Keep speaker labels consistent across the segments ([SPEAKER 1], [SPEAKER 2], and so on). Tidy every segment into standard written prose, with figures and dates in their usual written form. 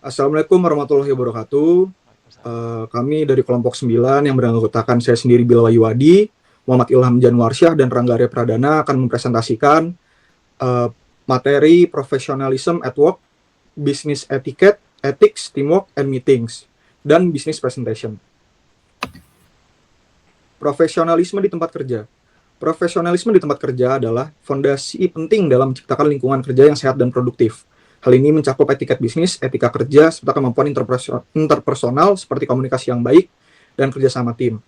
[SPEAKER 1] Assalamualaikum warahmatullahi wabarakatuh.
[SPEAKER 2] Waalaikumsalam.
[SPEAKER 1] Kami dari kelompok 9 yang beranggotakan saya sendiri Bilal Waywadi, Muhammad Ilham Janwarsyah, dan Rangga Arya Pradana akan mempresentasikan uh, materi Professionalism at Work, Business Etiquette, Ethics, Teamwork, and Meetings, dan Business Presentation. Profesionalisme di tempat kerja. Profesionalisme di tempat kerja adalah fondasi penting dalam menciptakan lingkungan kerja yang sehat dan produktif. Hal ini mencakup etiket bisnis, etika kerja, serta kemampuan interpersonal seperti komunikasi yang baik dan kerjasama tim.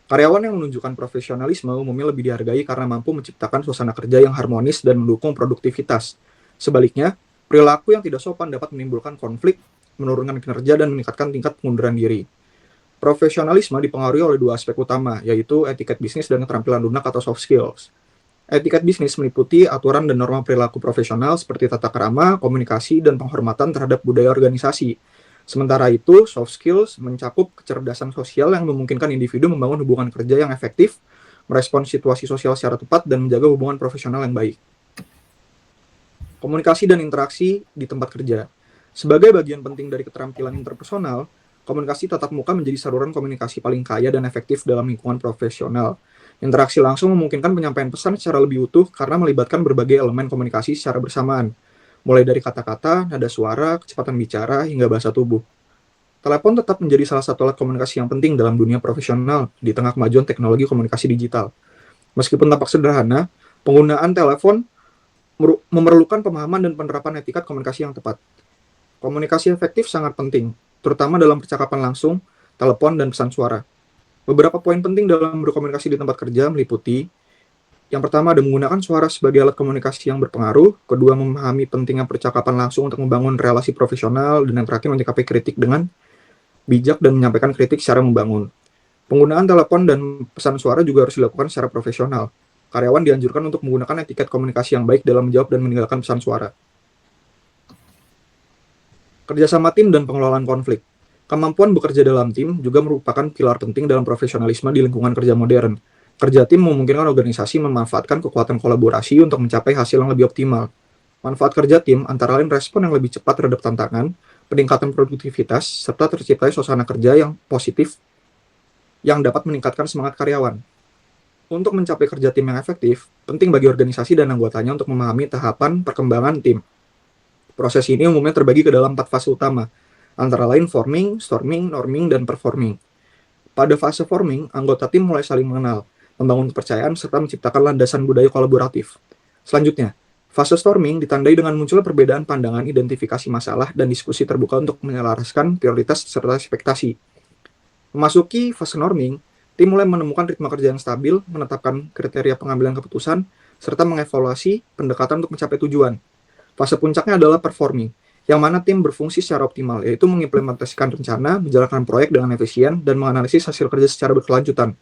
[SPEAKER 1] Karyawan yang menunjukkan profesionalisme umumnya lebih dihargai karena mampu menciptakan suasana kerja yang harmonis dan mendukung produktivitas. Sebaliknya, perilaku yang tidak sopan dapat menimbulkan konflik, menurunkan kinerja, dan meningkatkan tingkat pengunduran diri. Profesionalisme dipengaruhi oleh dua aspek utama, yaitu etiket bisnis dan keterampilan lunak atau soft skills. Etiket bisnis meliputi aturan dan norma perilaku profesional seperti tata krama, komunikasi, dan penghormatan terhadap budaya organisasi. Sementara itu, soft skills mencakup kecerdasan sosial yang memungkinkan individu membangun hubungan kerja yang efektif, merespons situasi sosial secara tepat, dan menjaga hubungan profesional yang baik. Komunikasi dan interaksi di tempat kerja. Sebagai bagian penting dari keterampilan interpersonal, komunikasi tatap muka menjadi saluran komunikasi paling kaya dan efektif dalam lingkungan profesional. Interaksi langsung memungkinkan penyampaian pesan secara lebih utuh karena melibatkan berbagai elemen komunikasi secara bersamaan, mulai dari kata-kata, nada suara, kecepatan bicara, hingga bahasa tubuh. Telepon tetap menjadi salah satu alat komunikasi yang penting dalam dunia profesional di tengah kemajuan teknologi komunikasi digital. Meskipun tampak sederhana, penggunaan telepon memerlukan pemahaman dan penerapan etikat komunikasi yang tepat. Komunikasi efektif sangat penting, terutama dalam percakapan langsung, telepon, dan pesan suara. Beberapa poin penting dalam berkomunikasi di tempat kerja meliputi: yang pertama, ada menggunakan suara sebagai alat komunikasi yang berpengaruh. Kedua, memahami pentingnya percakapan langsung untuk membangun relasi profesional. Dan yang terakhir, menyikapi kritik dengan bijak dan menyampaikan kritik secara membangun. Penggunaan telepon dan pesan suara juga harus dilakukan secara profesional. Karyawan dianjurkan untuk menggunakan etiket komunikasi yang baik dalam menjawab dan meninggalkan pesan suara. Kerjasama tim dan pengelolaan konflik. Kemampuan bekerja dalam tim juga merupakan pilar penting dalam profesionalisme di lingkungan kerja modern. Kerja tim memungkinkan organisasi memanfaatkan kekuatan kolaborasi untuk mencapai hasil yang lebih optimal. Manfaat kerja tim antara lain respon yang lebih cepat terhadap tantangan, peningkatan produktivitas, serta terciptanya suasana kerja yang positif yang dapat meningkatkan semangat karyawan. Untuk mencapai kerja tim yang efektif, penting bagi organisasi dan anggotanya untuk memahami tahapan perkembangan tim. Proses ini umumnya terbagi ke dalam 4 fase utama, antara lain forming, storming, norming, dan performing. Pada fase forming, anggota tim mulai saling mengenal, membangun kepercayaan, serta menciptakan landasan budaya kolaboratif. Selanjutnya, fase storming ditandai dengan munculnya perbedaan pandangan, identifikasi masalah, dan diskusi terbuka untuk menyelaraskan prioritas serta ekspektasi. Memasuki fase norming, tim mulai menemukan ritme kerja yang stabil, menetapkan kriteria pengambilan keputusan, serta mengevaluasi pendekatan untuk mencapai tujuan. Fase puncaknya adalah performing, yang mana tim berfungsi secara optimal, yaitu mengimplementasikan rencana, menjalankan proyek dengan efisien, dan menganalisis hasil kerja secara berkelanjutan.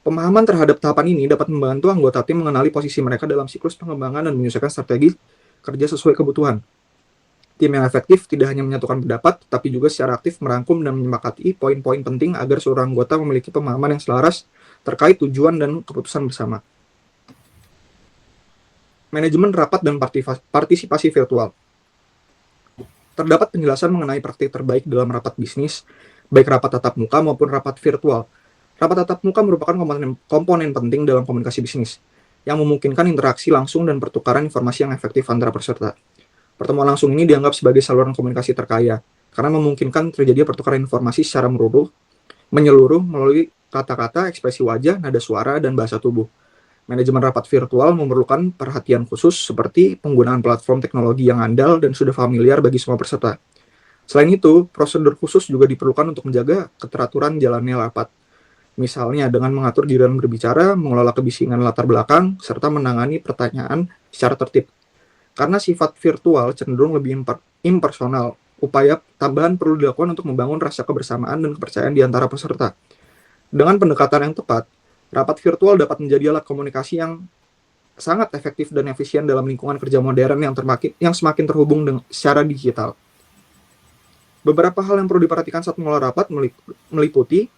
[SPEAKER 1] Pemahaman terhadap tahapan ini dapat membantu anggota tim mengenali posisi mereka dalam siklus pengembangan dan menyesuaikan strategi kerja sesuai kebutuhan. Tim yang efektif tidak hanya menyatukan pendapat, tapi juga secara aktif merangkum dan menyepakati poin-poin penting agar seluruh anggota memiliki pemahaman yang selaras terkait tujuan dan keputusan bersama. Manajemen rapat dan partisipasi virtual. Terdapat penjelasan mengenai praktik terbaik dalam rapat bisnis, baik rapat tatap muka maupun rapat virtual. Rapat tatap muka merupakan komponen penting dalam komunikasi bisnis, yang memungkinkan interaksi langsung dan pertukaran informasi yang efektif antara peserta. Pertemuan langsung ini dianggap sebagai saluran komunikasi terkaya, karena memungkinkan terjadinya pertukaran informasi secara menyeluruh melalui kata-kata, ekspresi wajah, nada suara, dan bahasa tubuh. Manajemen rapat virtual memerlukan perhatian khusus seperti penggunaan platform teknologi yang andal dan sudah familiar bagi semua peserta. Selain itu, prosedur khusus juga diperlukan untuk menjaga keteraturan jalannya rapat. Misalnya dengan mengatur giliran berbicara, mengelola kebisingan latar belakang, serta menangani pertanyaan secara tertib. Karena sifat virtual cenderung lebih impersonal, upaya tambahan perlu dilakukan untuk membangun rasa kebersamaan dan kepercayaan di antara peserta. Dengan pendekatan yang tepat, rapat virtual dapat menjadi alat komunikasi yang sangat efektif dan efisien dalam lingkungan kerja modern yang semakin terhubung secara digital. Beberapa hal yang perlu diperhatikan saat mengelola rapat meliputi: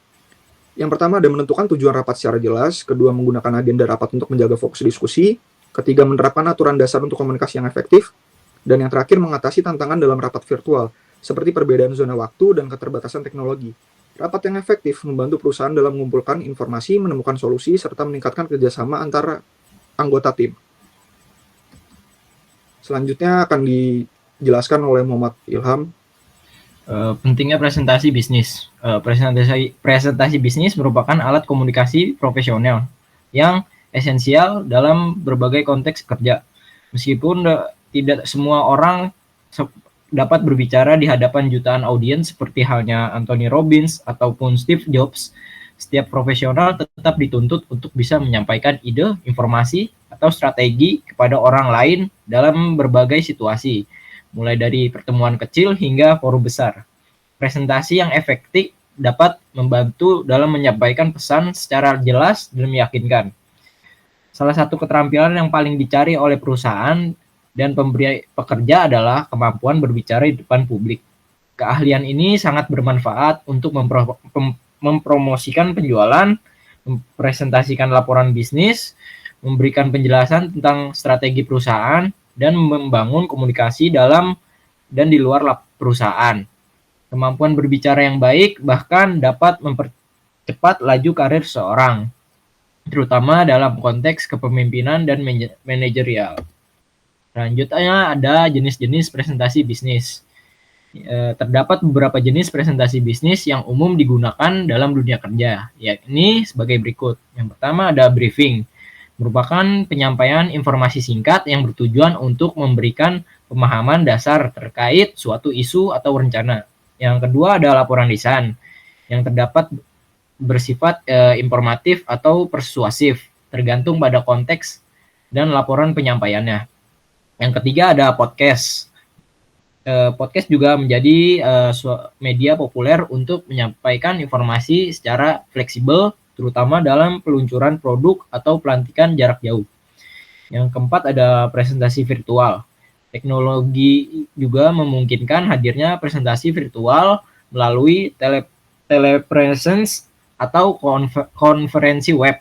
[SPEAKER 1] yang pertama, ada menentukan tujuan rapat secara jelas. Kedua, menggunakan agenda rapat untuk menjaga fokus diskusi. Ketiga, menerapkan aturan dasar untuk komunikasi yang efektif. Dan yang terakhir, mengatasi tantangan dalam rapat virtual, seperti perbedaan zona waktu dan keterbatasan teknologi. Rapat yang efektif membantu perusahaan dalam mengumpulkan informasi, menemukan solusi, serta meningkatkan kerjasama antara anggota tim. Selanjutnya akan dijelaskan oleh Muhammad Ilham.
[SPEAKER 2] Pentingnya presentasi bisnis. Presentasi bisnis merupakan alat komunikasi profesional yang esensial dalam berbagai konteks kerja. Meskipun tidak semua orang dapat berbicara di hadapan jutaan audiens seperti halnya Anthony Robbins ataupun Steve Jobs, setiap profesional tetap dituntut untuk bisa menyampaikan ide, informasi, atau strategi kepada orang lain dalam berbagai situasi, mulai dari pertemuan kecil hingga forum besar. Presentasi yang efektif dapat membantu dalam menyampaikan pesan secara jelas dan meyakinkan. Salah satu keterampilan yang paling dicari oleh perusahaan dan pemberi pekerja adalah kemampuan berbicara di depan publik. Keahlian ini sangat bermanfaat untuk mempromosikan penjualan, mempresentasikan laporan bisnis, memberikan penjelasan tentang strategi perusahaan, dan membangun komunikasi dalam dan di luar perusahaan. Kemampuan berbicara yang baik bahkan dapat mempercepat laju karir seorang, terutama dalam konteks kepemimpinan dan manajerial. Selanjutnya ada jenis-jenis presentasi bisnis. Terdapat beberapa jenis presentasi bisnis yang umum digunakan dalam dunia kerja, yakni sebagai berikut. Yang pertama ada briefing, merupakan penyampaian informasi singkat yang bertujuan untuk memberikan pemahaman dasar terkait suatu isu atau rencana. Yang kedua ada laporan lisan, yang terdapat bersifat informatif atau persuasif, tergantung pada konteks dan laporan penyampaiannya. Yang ketiga ada podcast. Podcast juga menjadi media populer untuk menyampaikan informasi secara fleksibel, terutama dalam peluncuran produk atau pelantikan jarak jauh. Yang keempat ada presentasi virtual. Teknologi juga memungkinkan hadirnya presentasi virtual melalui telepresence atau konferensi web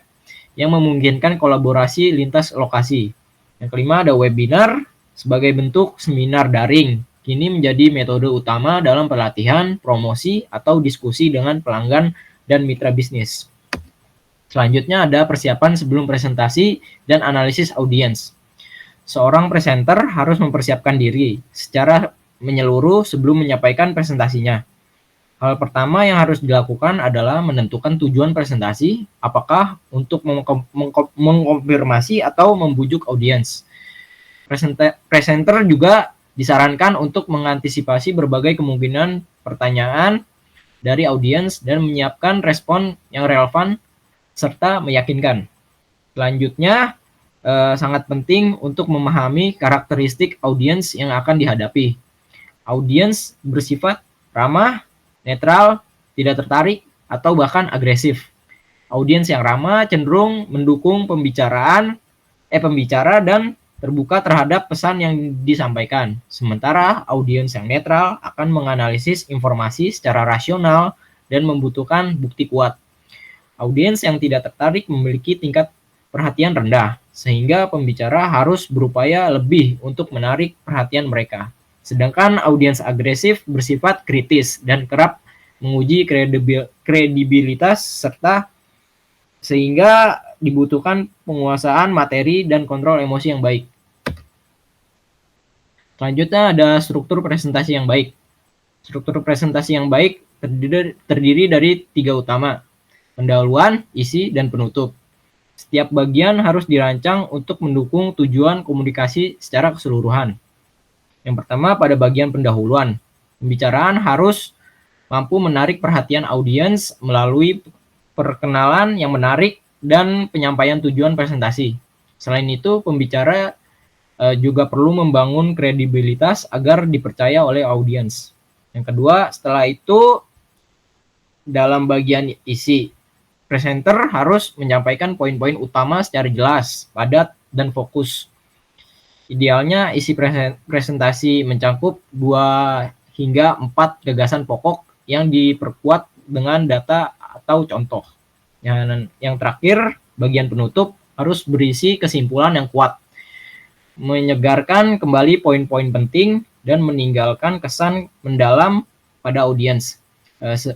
[SPEAKER 2] yang memungkinkan kolaborasi lintas lokasi. Yang kelima ada webinar sebagai bentuk seminar daring. Kini menjadi metode utama dalam pelatihan, promosi, atau diskusi dengan pelanggan dan mitra bisnis. Selanjutnya ada persiapan sebelum presentasi dan analisis audiens. Seorang presenter harus mempersiapkan diri secara menyeluruh sebelum menyampaikan presentasinya. Hal pertama yang harus dilakukan adalah menentukan tujuan presentasi, apakah untuk mengkonfirmasi atau membujuk audiens. Presenter juga disarankan untuk mengantisipasi berbagai kemungkinan pertanyaan dari audiens dan menyiapkan respon yang relevan serta meyakinkan. Selanjutnya, sangat penting untuk memahami karakteristik audiens yang akan dihadapi. Audiens bersifat ramah, netral, tidak tertarik, atau bahkan agresif. Audiens yang ramah cenderung mendukung pembicara dan terbuka terhadap pesan yang disampaikan. Sementara audiens yang netral akan menganalisis informasi secara rasional dan membutuhkan bukti kuat. Audiens yang tidak tertarik memiliki tingkat perhatian rendah, sehingga pembicara harus berupaya lebih untuk menarik perhatian mereka. Sedangkan audiens agresif bersifat kritis dan kerap menguji kredibilitas serta sehingga dibutuhkan penguasaan materi dan kontrol emosi yang baik. Selanjutnya ada struktur presentasi yang baik. Struktur presentasi yang baik terdiri dari 3 utama: pendahuluan, isi, dan penutup. Setiap bagian harus dirancang untuk mendukung tujuan komunikasi secara keseluruhan. Yang pertama pada bagian pendahuluan, pembicaraan harus mampu menarik perhatian audiens melalui perkenalan yang menarik dan penyampaian tujuan presentasi. Selain itu, pembicara juga perlu membangun kredibilitas agar dipercaya oleh audiens. Yang kedua, setelah itu dalam bagian isi, presenter harus menyampaikan poin-poin utama secara jelas, padat, dan fokus. Idealnya isi presentasi mencakup 2 hingga 4 gagasan pokok yang diperkuat dengan data atau contoh. Yang terakhir, bagian penutup harus berisi kesimpulan yang kuat, menyegarkan kembali poin-poin penting dan meninggalkan kesan mendalam pada audiens.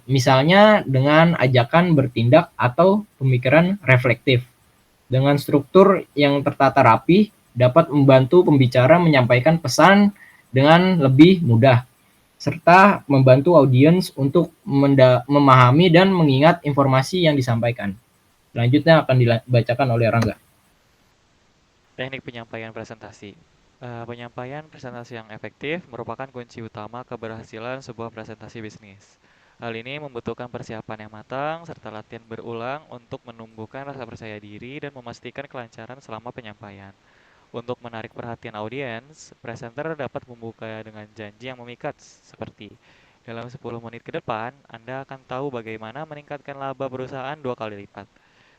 [SPEAKER 2] Misalnya dengan ajakan bertindak atau pemikiran reflektif. Dengan struktur yang tertata rapi, dapat membantu pembicara menyampaikan pesan dengan lebih mudah, serta membantu audiens untuk memahami dan mengingat informasi yang disampaikan. Selanjutnya akan dibacakan oleh Rangga.
[SPEAKER 3] Teknik penyampaian presentasi. Penyampaian presentasi yang efektif merupakan kunci utama keberhasilan sebuah presentasi bisnis. Hal ini membutuhkan persiapan yang matang serta latihan berulang untuk menumbuhkan rasa percaya diri dan memastikan kelancaran selama penyampaian. Untuk menarik perhatian audiens, presenter dapat membuka dengan janji yang memikat seperti dalam 10 menit ke depan, Anda akan tahu bagaimana meningkatkan laba perusahaan 2 kali lipat.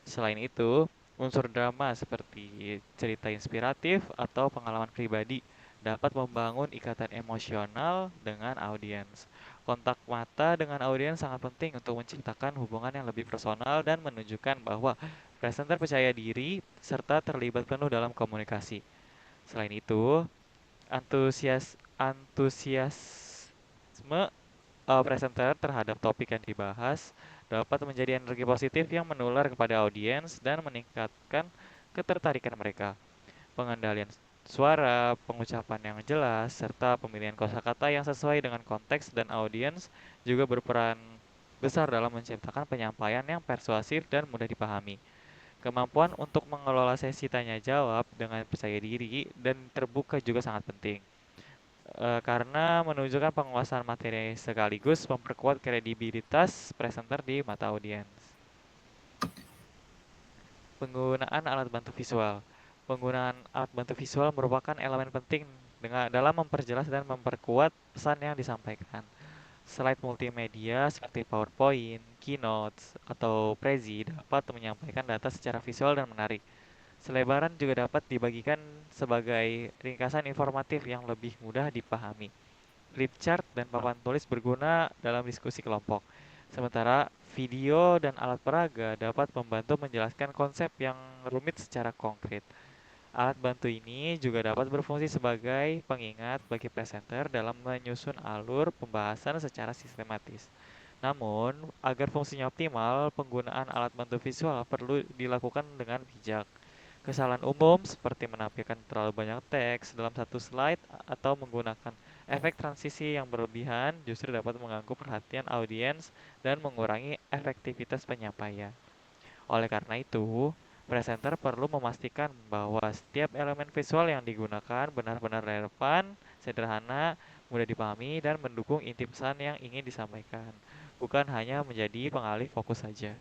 [SPEAKER 3] Selain itu, unsur drama seperti cerita inspiratif atau pengalaman pribadi dapat membangun ikatan emosional dengan audiens. Kontak mata dengan audiens sangat penting untuk menciptakan hubungan yang lebih personal dan menunjukkan bahwa presenter percaya diri serta terlibat penuh dalam komunikasi. Selain itu, antusiasme presenter terhadap topik yang dibahas dapat menjadi energi positif yang menular kepada audiens dan meningkatkan ketertarikan mereka. Pengendalian suara, pengucapan yang jelas, serta pemilihan kosakata yang sesuai dengan konteks dan audiens juga berperan besar dalam menciptakan penyampaian yang persuasif dan mudah dipahami. Kemampuan untuk mengelola sesi tanya jawab dengan percaya diri dan terbuka juga sangat penting. Karena menunjukkan penguasaan materi sekaligus memperkuat kredibilitas presenter di mata audiens. Penggunaan alat bantu visual. Penggunaan alat bantu visual merupakan elemen penting dalam memperjelas dan memperkuat pesan yang disampaikan. Slide multimedia seperti PowerPoint, Keynote, atau Prezi dapat menyampaikan data secara visual dan menarik. Selebaran juga dapat dibagikan sebagai ringkasan informatif yang lebih mudah dipahami. Flip chart dan papan tulis berguna dalam diskusi kelompok. Sementara video dan alat peraga dapat membantu menjelaskan konsep yang rumit secara konkret. Alat bantu ini juga dapat berfungsi sebagai pengingat bagi presenter dalam menyusun alur pembahasan secara sistematis. Namun, agar fungsinya optimal, penggunaan alat bantu visual perlu dilakukan dengan bijak. Kesalahan umum seperti menampilkan terlalu banyak teks dalam satu slide atau menggunakan efek transisi yang berlebihan justru dapat mengganggu perhatian audiens dan mengurangi efektivitas penyampaian. Oleh karena itu, presenter perlu memastikan bahwa setiap elemen visual yang digunakan benar-benar relevan, sederhana, mudah dipahami, dan mendukung inti pesan yang ingin disampaikan, bukan hanya menjadi pengalih fokus saja.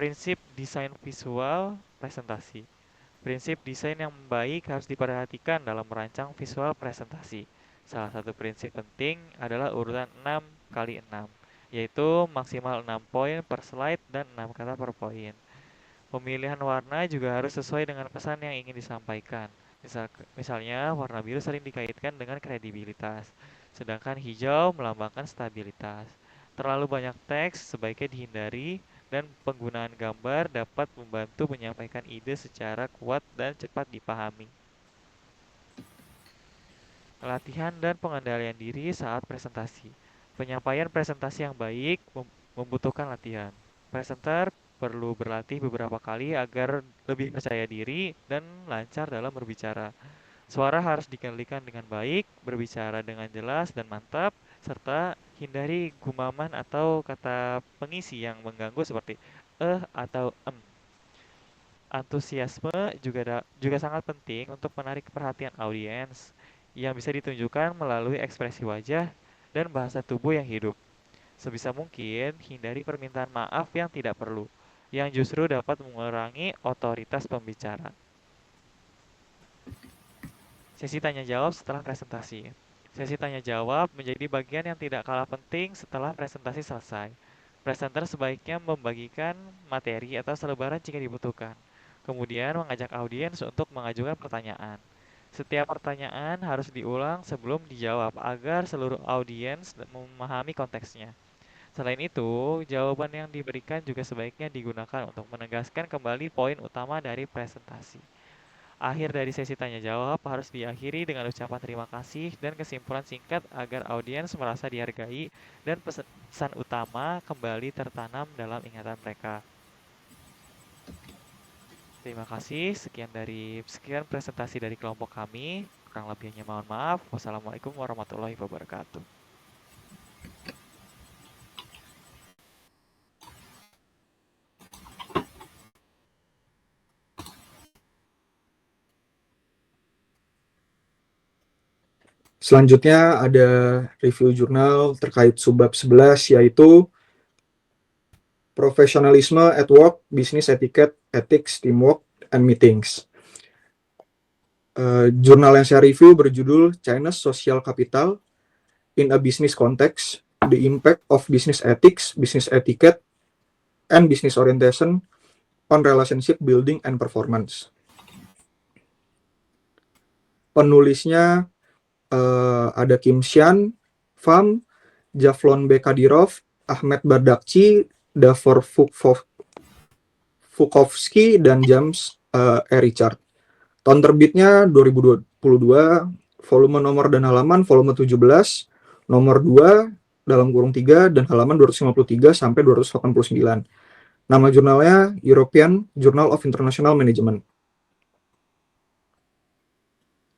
[SPEAKER 3] Prinsip desain visual presentasi. Prinsip desain yang baik harus diperhatikan dalam merancang visual presentasi. Salah satu prinsip penting adalah urutan 6 kali 6, yaitu maksimal 6 poin per slide dan 6 kata per poin. Pemilihan warna juga harus sesuai dengan pesan yang ingin disampaikan. Misalnya, warna biru sering dikaitkan dengan kredibilitas, sedangkan hijau melambangkan stabilitas. Terlalu banyak teks sebaiknya dihindari, dan penggunaan gambar dapat membantu menyampaikan ide secara kuat dan cepat dipahami. Latihan dan pengendalian diri saat presentasi. Penyampaian presentasi yang baik membutuhkan latihan. Presenter perlu berlatih beberapa kali agar lebih percaya diri dan lancar dalam berbicara. Suara harus dikendalikan dengan baik, berbicara dengan jelas dan mantap, serta hindari gumaman atau kata pengisi yang mengganggu seperti atau em. Antusiasme juga sangat penting untuk menarik perhatian audiens yang bisa ditunjukkan melalui ekspresi wajah dan bahasa tubuh yang hidup. Sebisa mungkin, hindari permintaan maaf yang tidak perlu, yang justru dapat mengurangi otoritas pembicara. Sesi tanya jawab setelah presentasi. Sesi tanya jawab menjadi bagian yang tidak kalah penting setelah presentasi selesai. Presenter sebaiknya membagikan materi atau selebaran jika dibutuhkan. Kemudian mengajak audiens untuk mengajukan pertanyaan. Setiap pertanyaan harus diulang sebelum dijawab agar seluruh audiens memahami konteksnya. Selain itu, jawaban yang diberikan juga sebaiknya digunakan untuk menegaskan kembali poin utama dari presentasi. Akhir dari sesi tanya jawab harus diakhiri dengan ucapan terima kasih dan kesimpulan singkat agar audiens merasa dihargai dan pesan utama kembali tertanam dalam ingatan mereka. Terima kasih, sekian presentasi dari kelompok kami. Kurang lebihnya mohon maaf. Wassalamualaikum warahmatullahi wabarakatuh.
[SPEAKER 1] Selanjutnya ada review jurnal terkait subbab 11, yaitu Professionalism at Work, Business Etiquette, Ethics, Teamwork, and Meetings. Jurnal yang saya review berjudul China's Social Capital in a Business Context, The Impact of Business Ethics, Business Etiquette, and Business Orientation on Relationship Building and Performance. Penulisnya ada Kim Xian, Pham, Javlon B. Kadyrov, Ahmed Bardakci, Davor Fukovsky, dan James E. Richard. Tahun terbitnya 2022, volume nomor dan halaman volume 17, nomor 2, dalam kurung 3, dan halaman 253 sampai 289. Nama jurnalnya European Journal of International Management.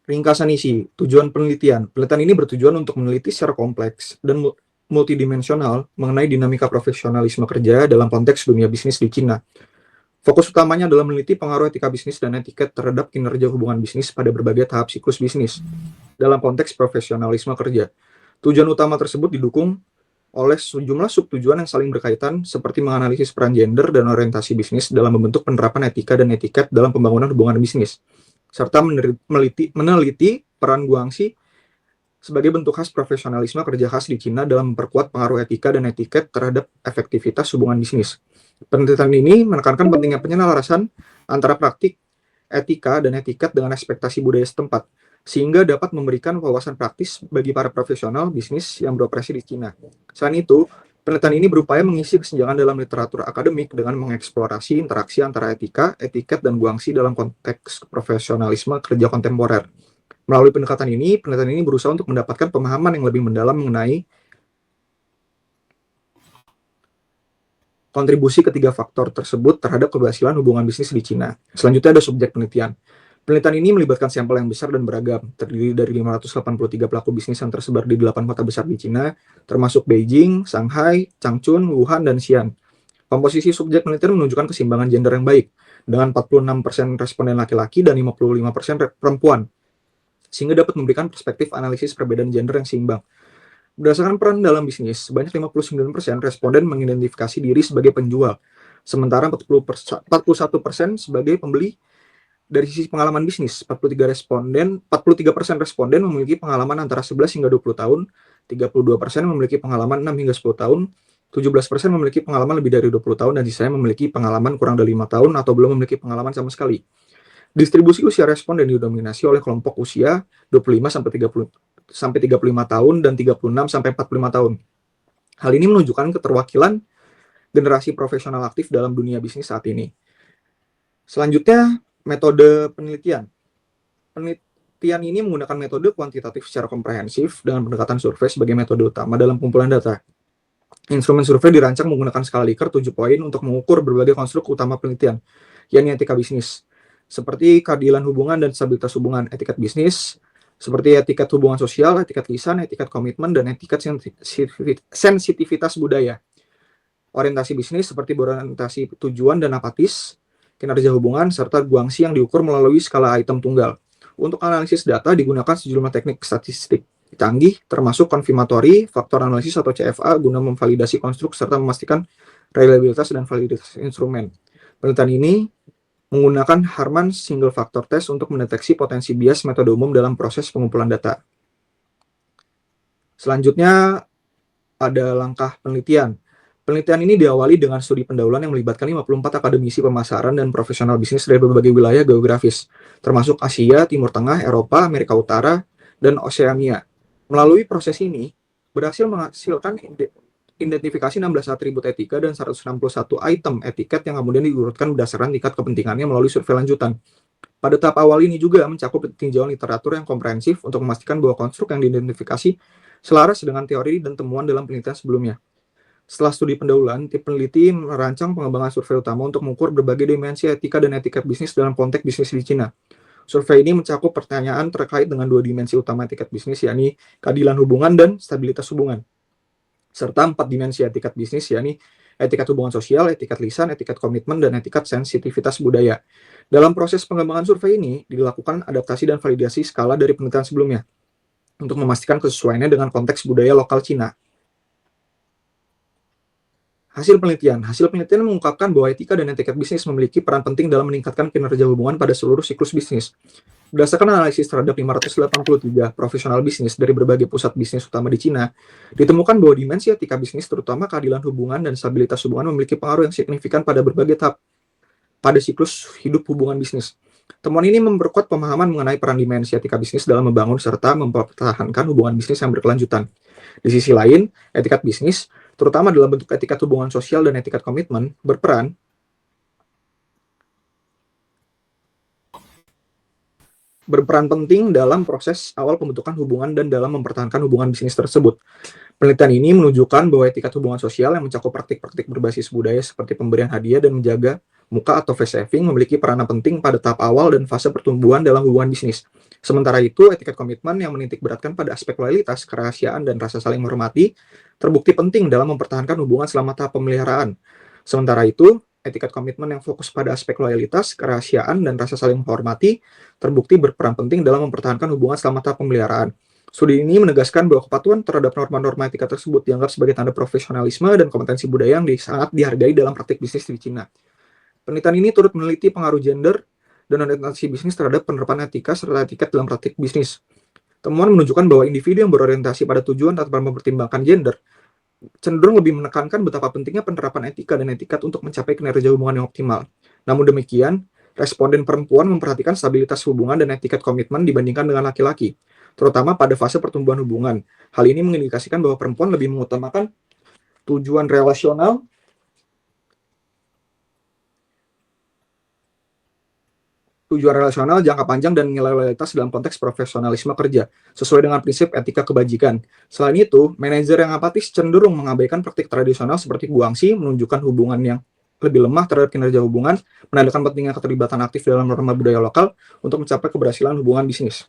[SPEAKER 1] Ringkasan isi, tujuan penelitian. Penelitian ini bertujuan untuk meneliti secara kompleks dan multidimensional mengenai dinamika profesionalisme kerja dalam konteks dunia bisnis di Cina. Fokus utamanya adalah meneliti pengaruh etika bisnis dan etiket terhadap kinerja hubungan bisnis pada berbagai tahap siklus bisnis dalam konteks profesionalisme kerja. Tujuan utama tersebut didukung oleh sejumlah subtujuan yang saling berkaitan, seperti menganalisis peran gender dan orientasi bisnis dalam membentuk penerapan etika dan etiket dalam pembangunan hubungan bisnis, serta meneliti peran Guangxi sebagai bentuk khas profesionalisme kerja khas di Cina dalam memperkuat pengaruh etika dan etiket terhadap efektivitas hubungan bisnis. Penelitian ini menekankan pentingnya penyelarasan antara praktik, etika, dan etiket dengan ekspektasi budaya setempat, sehingga dapat memberikan wawasan praktis bagi para profesional bisnis yang beroperasi di Cina. Selain itu, penelitian ini berupaya mengisi kesenjangan dalam literatur akademik dengan mengeksplorasi interaksi antara etika, etiket, dan Guangxi dalam konteks profesionalisme kerja kontemporer. Melalui penelitian ini berusaha untuk mendapatkan pemahaman yang lebih mendalam mengenai kontribusi ketiga faktor tersebut terhadap keberhasilan hubungan bisnis di Cina. Selanjutnya ada subjek penelitian. Penelitian ini melibatkan sampel yang besar dan beragam, terdiri dari 583 pelaku bisnis yang tersebar di 8 kota besar di Cina, termasuk Beijing, Shanghai, Changchun, Wuhan, dan Xi'an. Komposisi subjek penelitian menunjukkan keseimbangan gender yang baik, dengan 46% responden laki-laki dan 55% perempuan, sehingga dapat memberikan perspektif analisis perbedaan gender yang seimbang. Berdasarkan peran dalam bisnis, sebanyak 59% responden mengidentifikasi diri sebagai penjual, sementara 41% sebagai pembeli. Dari sisi pengalaman bisnis, 43% responden memiliki pengalaman antara 11 hingga 20 tahun, 32% memiliki pengalaman 6 hingga 10 tahun, 17% memiliki pengalaman lebih dari 20 tahun, dan sisanya memiliki pengalaman kurang dari 5 tahun atau belum memiliki pengalaman sama sekali. Distribusi usia responden didominasi oleh kelompok usia 25 sampai 35 tahun dan 36 sampai 45 tahun. Hal ini menunjukkan keterwakilan generasi profesional aktif dalam dunia bisnis saat ini. Selanjutnya, metode penelitian. Penelitian ini menggunakan metode kuantitatif secara komprehensif dengan pendekatan survei sebagai metode utama dalam pengumpulan data. Instrumen survei dirancang menggunakan skala Likert 7 poin untuk mengukur berbagai konstruk utama penelitian, yakni etika bisnis, seperti keadilan hubungan dan stabilitas hubungan, etiket bisnis, seperti etiket hubungan sosial, etiket lisan, etiket komitmen, dan etiket sensitivitas budaya. Orientasi bisnis seperti berorientasi tujuan dan apatis, kinerja hubungan, serta Guangxi yang diukur melalui skala item tunggal. Untuk analisis data digunakan sejumlah teknik statistik canggih, termasuk konfirmatori, faktor analisis atau CFA, guna memvalidasi konstruk serta memastikan reliabilitas dan validitas instrumen. Penelitian ini menggunakan Harman Single Factor Test untuk mendeteksi potensi bias metode umum dalam proses pengumpulan data. Selanjutnya ada langkah penelitian. Penelitian ini diawali dengan studi pendahuluan yang melibatkan 54 akademisi pemasaran dan profesional bisnis dari berbagai wilayah geografis, termasuk Asia, Timur Tengah, Eropa, Amerika Utara, dan Oseania. Melalui proses ini, berhasil menghasilkan identifikasi 16 atribut etika dan 161 item etiket yang kemudian diurutkan berdasarkan tingkat kepentingannya melalui survei lanjutan. Pada tahap awal ini juga mencakup tinjauan literatur yang komprehensif untuk memastikan bahwa konstruk yang diidentifikasi selaras dengan teori dan temuan dalam penelitian sebelumnya. Setelah studi pendahuluan, tim peneliti merancang pengembangan survei utama untuk mengukur berbagai dimensi etika dan etiket bisnis dalam konteks bisnis di Cina. Survei ini mencakup pertanyaan terkait dengan dua dimensi utama etiket bisnis, yakni keadilan hubungan dan stabilitas hubungan, serta 4 dimensi etiket bisnis, yakni etiket hubungan sosial, etiket lisan, etiket komitmen, dan etiket sensitivitas budaya. Dalam proses pengembangan survei ini, dilakukan adaptasi dan validasi skala dari penelitian sebelumnya untuk memastikan kesesuaiannya dengan konteks budaya lokal Cina. Hasil penelitian mengungkapkan bahwa etika dan etiket bisnis memiliki peran penting dalam meningkatkan kinerja hubungan pada seluruh siklus bisnis. Berdasarkan analisis terhadap 583 profesional bisnis dari berbagai pusat bisnis utama di Cina, ditemukan bahwa dimensi etika bisnis, terutama keadilan hubungan dan stabilitas hubungan, memiliki pengaruh yang signifikan pada berbagai tahap pada siklus hidup hubungan bisnis. Temuan ini memperkuat pemahaman mengenai peran dimensi etika bisnis dalam membangun serta mempertahankan hubungan bisnis yang berkelanjutan. Di sisi lain, etikat bisnis, terutama dalam bentuk etikat hubungan sosial dan etikat komitmen, berperan penting dalam proses awal pembentukan hubungan dan dalam mempertahankan hubungan bisnis tersebut. Penelitian ini menunjukkan bahwa etikat hubungan sosial yang mencakup praktik-praktik berbasis budaya seperti pemberian hadiah dan menjaga muka atau face saving memiliki peranan penting pada tahap awal dan fase pertumbuhan dalam hubungan bisnis. Sementara itu, etiket komitmen yang menitik beratkan pada aspek loyalitas, kerahasiaan, dan rasa saling menghormati terbukti penting dalam mempertahankan hubungan selama tahap pemeliharaan. Sementara itu, etiket komitmen yang fokus pada aspek loyalitas, kerahasiaan, dan rasa saling menghormati terbukti berperan penting dalam mempertahankan hubungan selama tahap pemeliharaan. Studi ini menegaskan bahwa kepatuhan terhadap norma-norma etika tersebut dianggap sebagai tanda profesionalisme dan kompetensi budaya yang sangat dihargai dalam praktik bisnis di Cina. Penelitian ini turut meneliti pengaruh gender dan orientasi bisnis terhadap penerapan etika serta etiket dalam praktik bisnis. Temuan menunjukkan bahwa individu yang berorientasi pada tujuan tanpa mempertimbangkan gender cenderung lebih menekankan betapa pentingnya penerapan etika dan etiket untuk mencapai kinerja hubungan yang optimal. Namun demikian, responden perempuan memperhatikan stabilitas hubungan dan etiket komitmen dibandingkan dengan laki-laki, terutama pada fase pertumbuhan hubungan. Hal ini mengindikasikan bahwa perempuan lebih mengutamakan tujuan relasional jangka panjang dan nilai loyalitas dalam konteks profesionalisme kerja, sesuai dengan prinsip etika kebajikan. Selain itu, manajer yang apatis cenderung mengabaikan praktik tradisional seperti guangxi, menunjukkan hubungan yang lebih lemah terhadap kinerja hubungan, menandakan pentingnya keterlibatan aktif dalam norma budaya lokal untuk mencapai keberhasilan hubungan bisnis.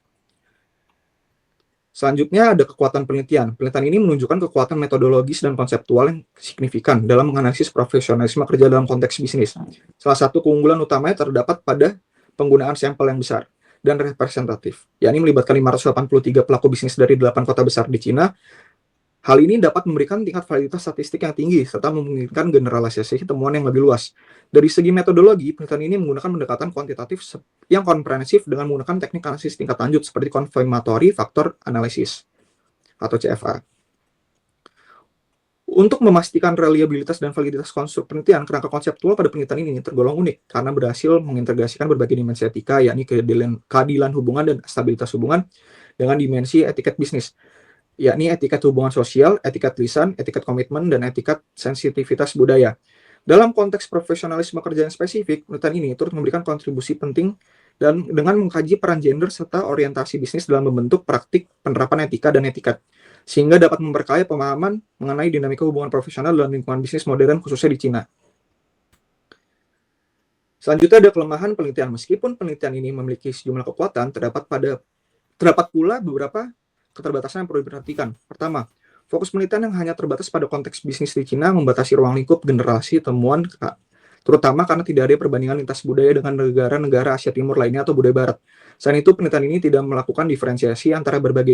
[SPEAKER 1] Selanjutnya ada kekuatan penelitian. Penelitian ini menunjukkan kekuatan metodologis dan konseptual yang signifikan dalam menganalisis profesionalisme kerja dalam konteks bisnis. Salah satu keunggulan utamanya terdapat pada penggunaan sampel yang besar dan representatif, yakni melibatkan 583 pelaku bisnis dari 8 kota besar di Cina. Hal ini dapat memberikan tingkat validitas statistik yang tinggi serta memungkinkan generalisasi temuan yang lebih luas. Dari segi metodologi, penelitian ini menggunakan pendekatan kuantitatif yang komprehensif dengan menggunakan teknik analisis tingkat lanjut seperti confirmatory factor analysis atau CFA. Untuk memastikan reliabilitas dan validitas konstruk penelitian, kerangka konseptual pada penelitian ini tergolong unik karena berhasil mengintegrasikan berbagai dimensi etika, yakni keadilan hubungan dan stabilitas hubungan, dengan dimensi etiket bisnis, yakni etiket hubungan sosial, etiket lisan, etiket komitmen, dan etiket sensitivitas budaya. Dalam konteks profesionalisme kerja yang spesifik, penelitian ini turut memberikan kontribusi penting dan dengan mengkaji peran gender serta orientasi bisnis dalam membentuk praktik penerapan etika dan etiket, sehingga dapat memperkaya pemahaman mengenai dinamika hubungan profesional dalam lingkungan bisnis modern khususnya di Cina. Selanjutnya ada kelemahan penelitian. Meskipun penelitian ini memiliki sejumlah kekuatan, terdapat pula beberapa keterbatasan yang perlu diperhatikan. Pertama, fokus penelitian yang hanya terbatas pada konteks bisnis di Cina membatasi ruang lingkup generasi temuan, terutama karena tidak ada perbandingan lintas budaya dengan negara-negara Asia Timur lainnya atau budaya Barat. Selain itu, penelitian ini tidak melakukan diferensiasi antara berbagai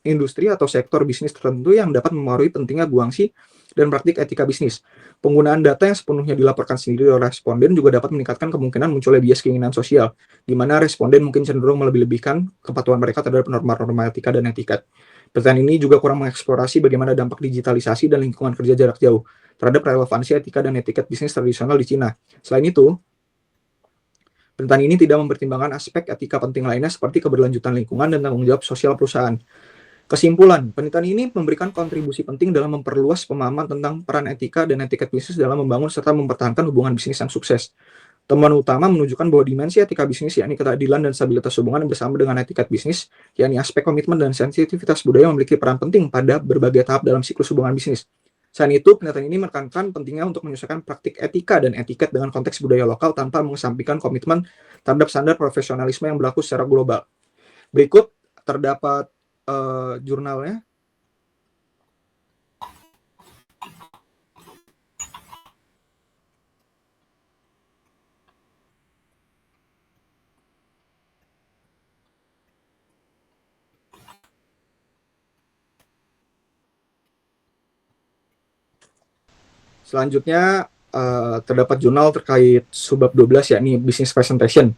[SPEAKER 1] industri atau sektor bisnis tertentu yang dapat memengaruhi pentingnya guangxi dan praktik etika bisnis. Penggunaan data yang sepenuhnya dilaporkan sendiri oleh responden juga dapat meningkatkan kemungkinan munculnya bias keinginan sosial, di mana responden mungkin cenderung melebih-lebihkan kepatuhan mereka terhadap norma-norma etika dan etiket. Penelitian ini juga kurang mengeksplorasi bagaimana dampak digitalisasi dan lingkungan kerja jarak jauh terhadap relevansi etika dan etiket bisnis tradisional di Cina. Selain itu, penelitian ini tidak mempertimbangkan aspek etika penting lainnya seperti keberlanjutan lingkungan dan tanggung jawab sosial perusahaan. Kesimpulan, penelitian ini memberikan kontribusi penting dalam memperluas pemahaman tentang peran etika dan etiket bisnis dalam membangun serta mempertahankan hubungan bisnis yang sukses. Temuan utama menunjukkan bahwa dimensi etika bisnis, yakni keadilan dan stabilitas hubungan bersama dengan etikat bisnis, yakni aspek komitmen dan sensitivitas budaya memiliki peran penting pada berbagai tahap dalam siklus hubungan bisnis. Selain itu, penelitian ini menekankan pentingnya untuk menyesuaikan praktik etika dan etiket dengan konteks budaya lokal tanpa mengesampingkan komitmen terhadap standar profesionalisme yang berlaku secara global. Berikut terdapat jurnalnya. Selanjutnya terdapat jurnal terkait subbab 12 yakni Business Presentation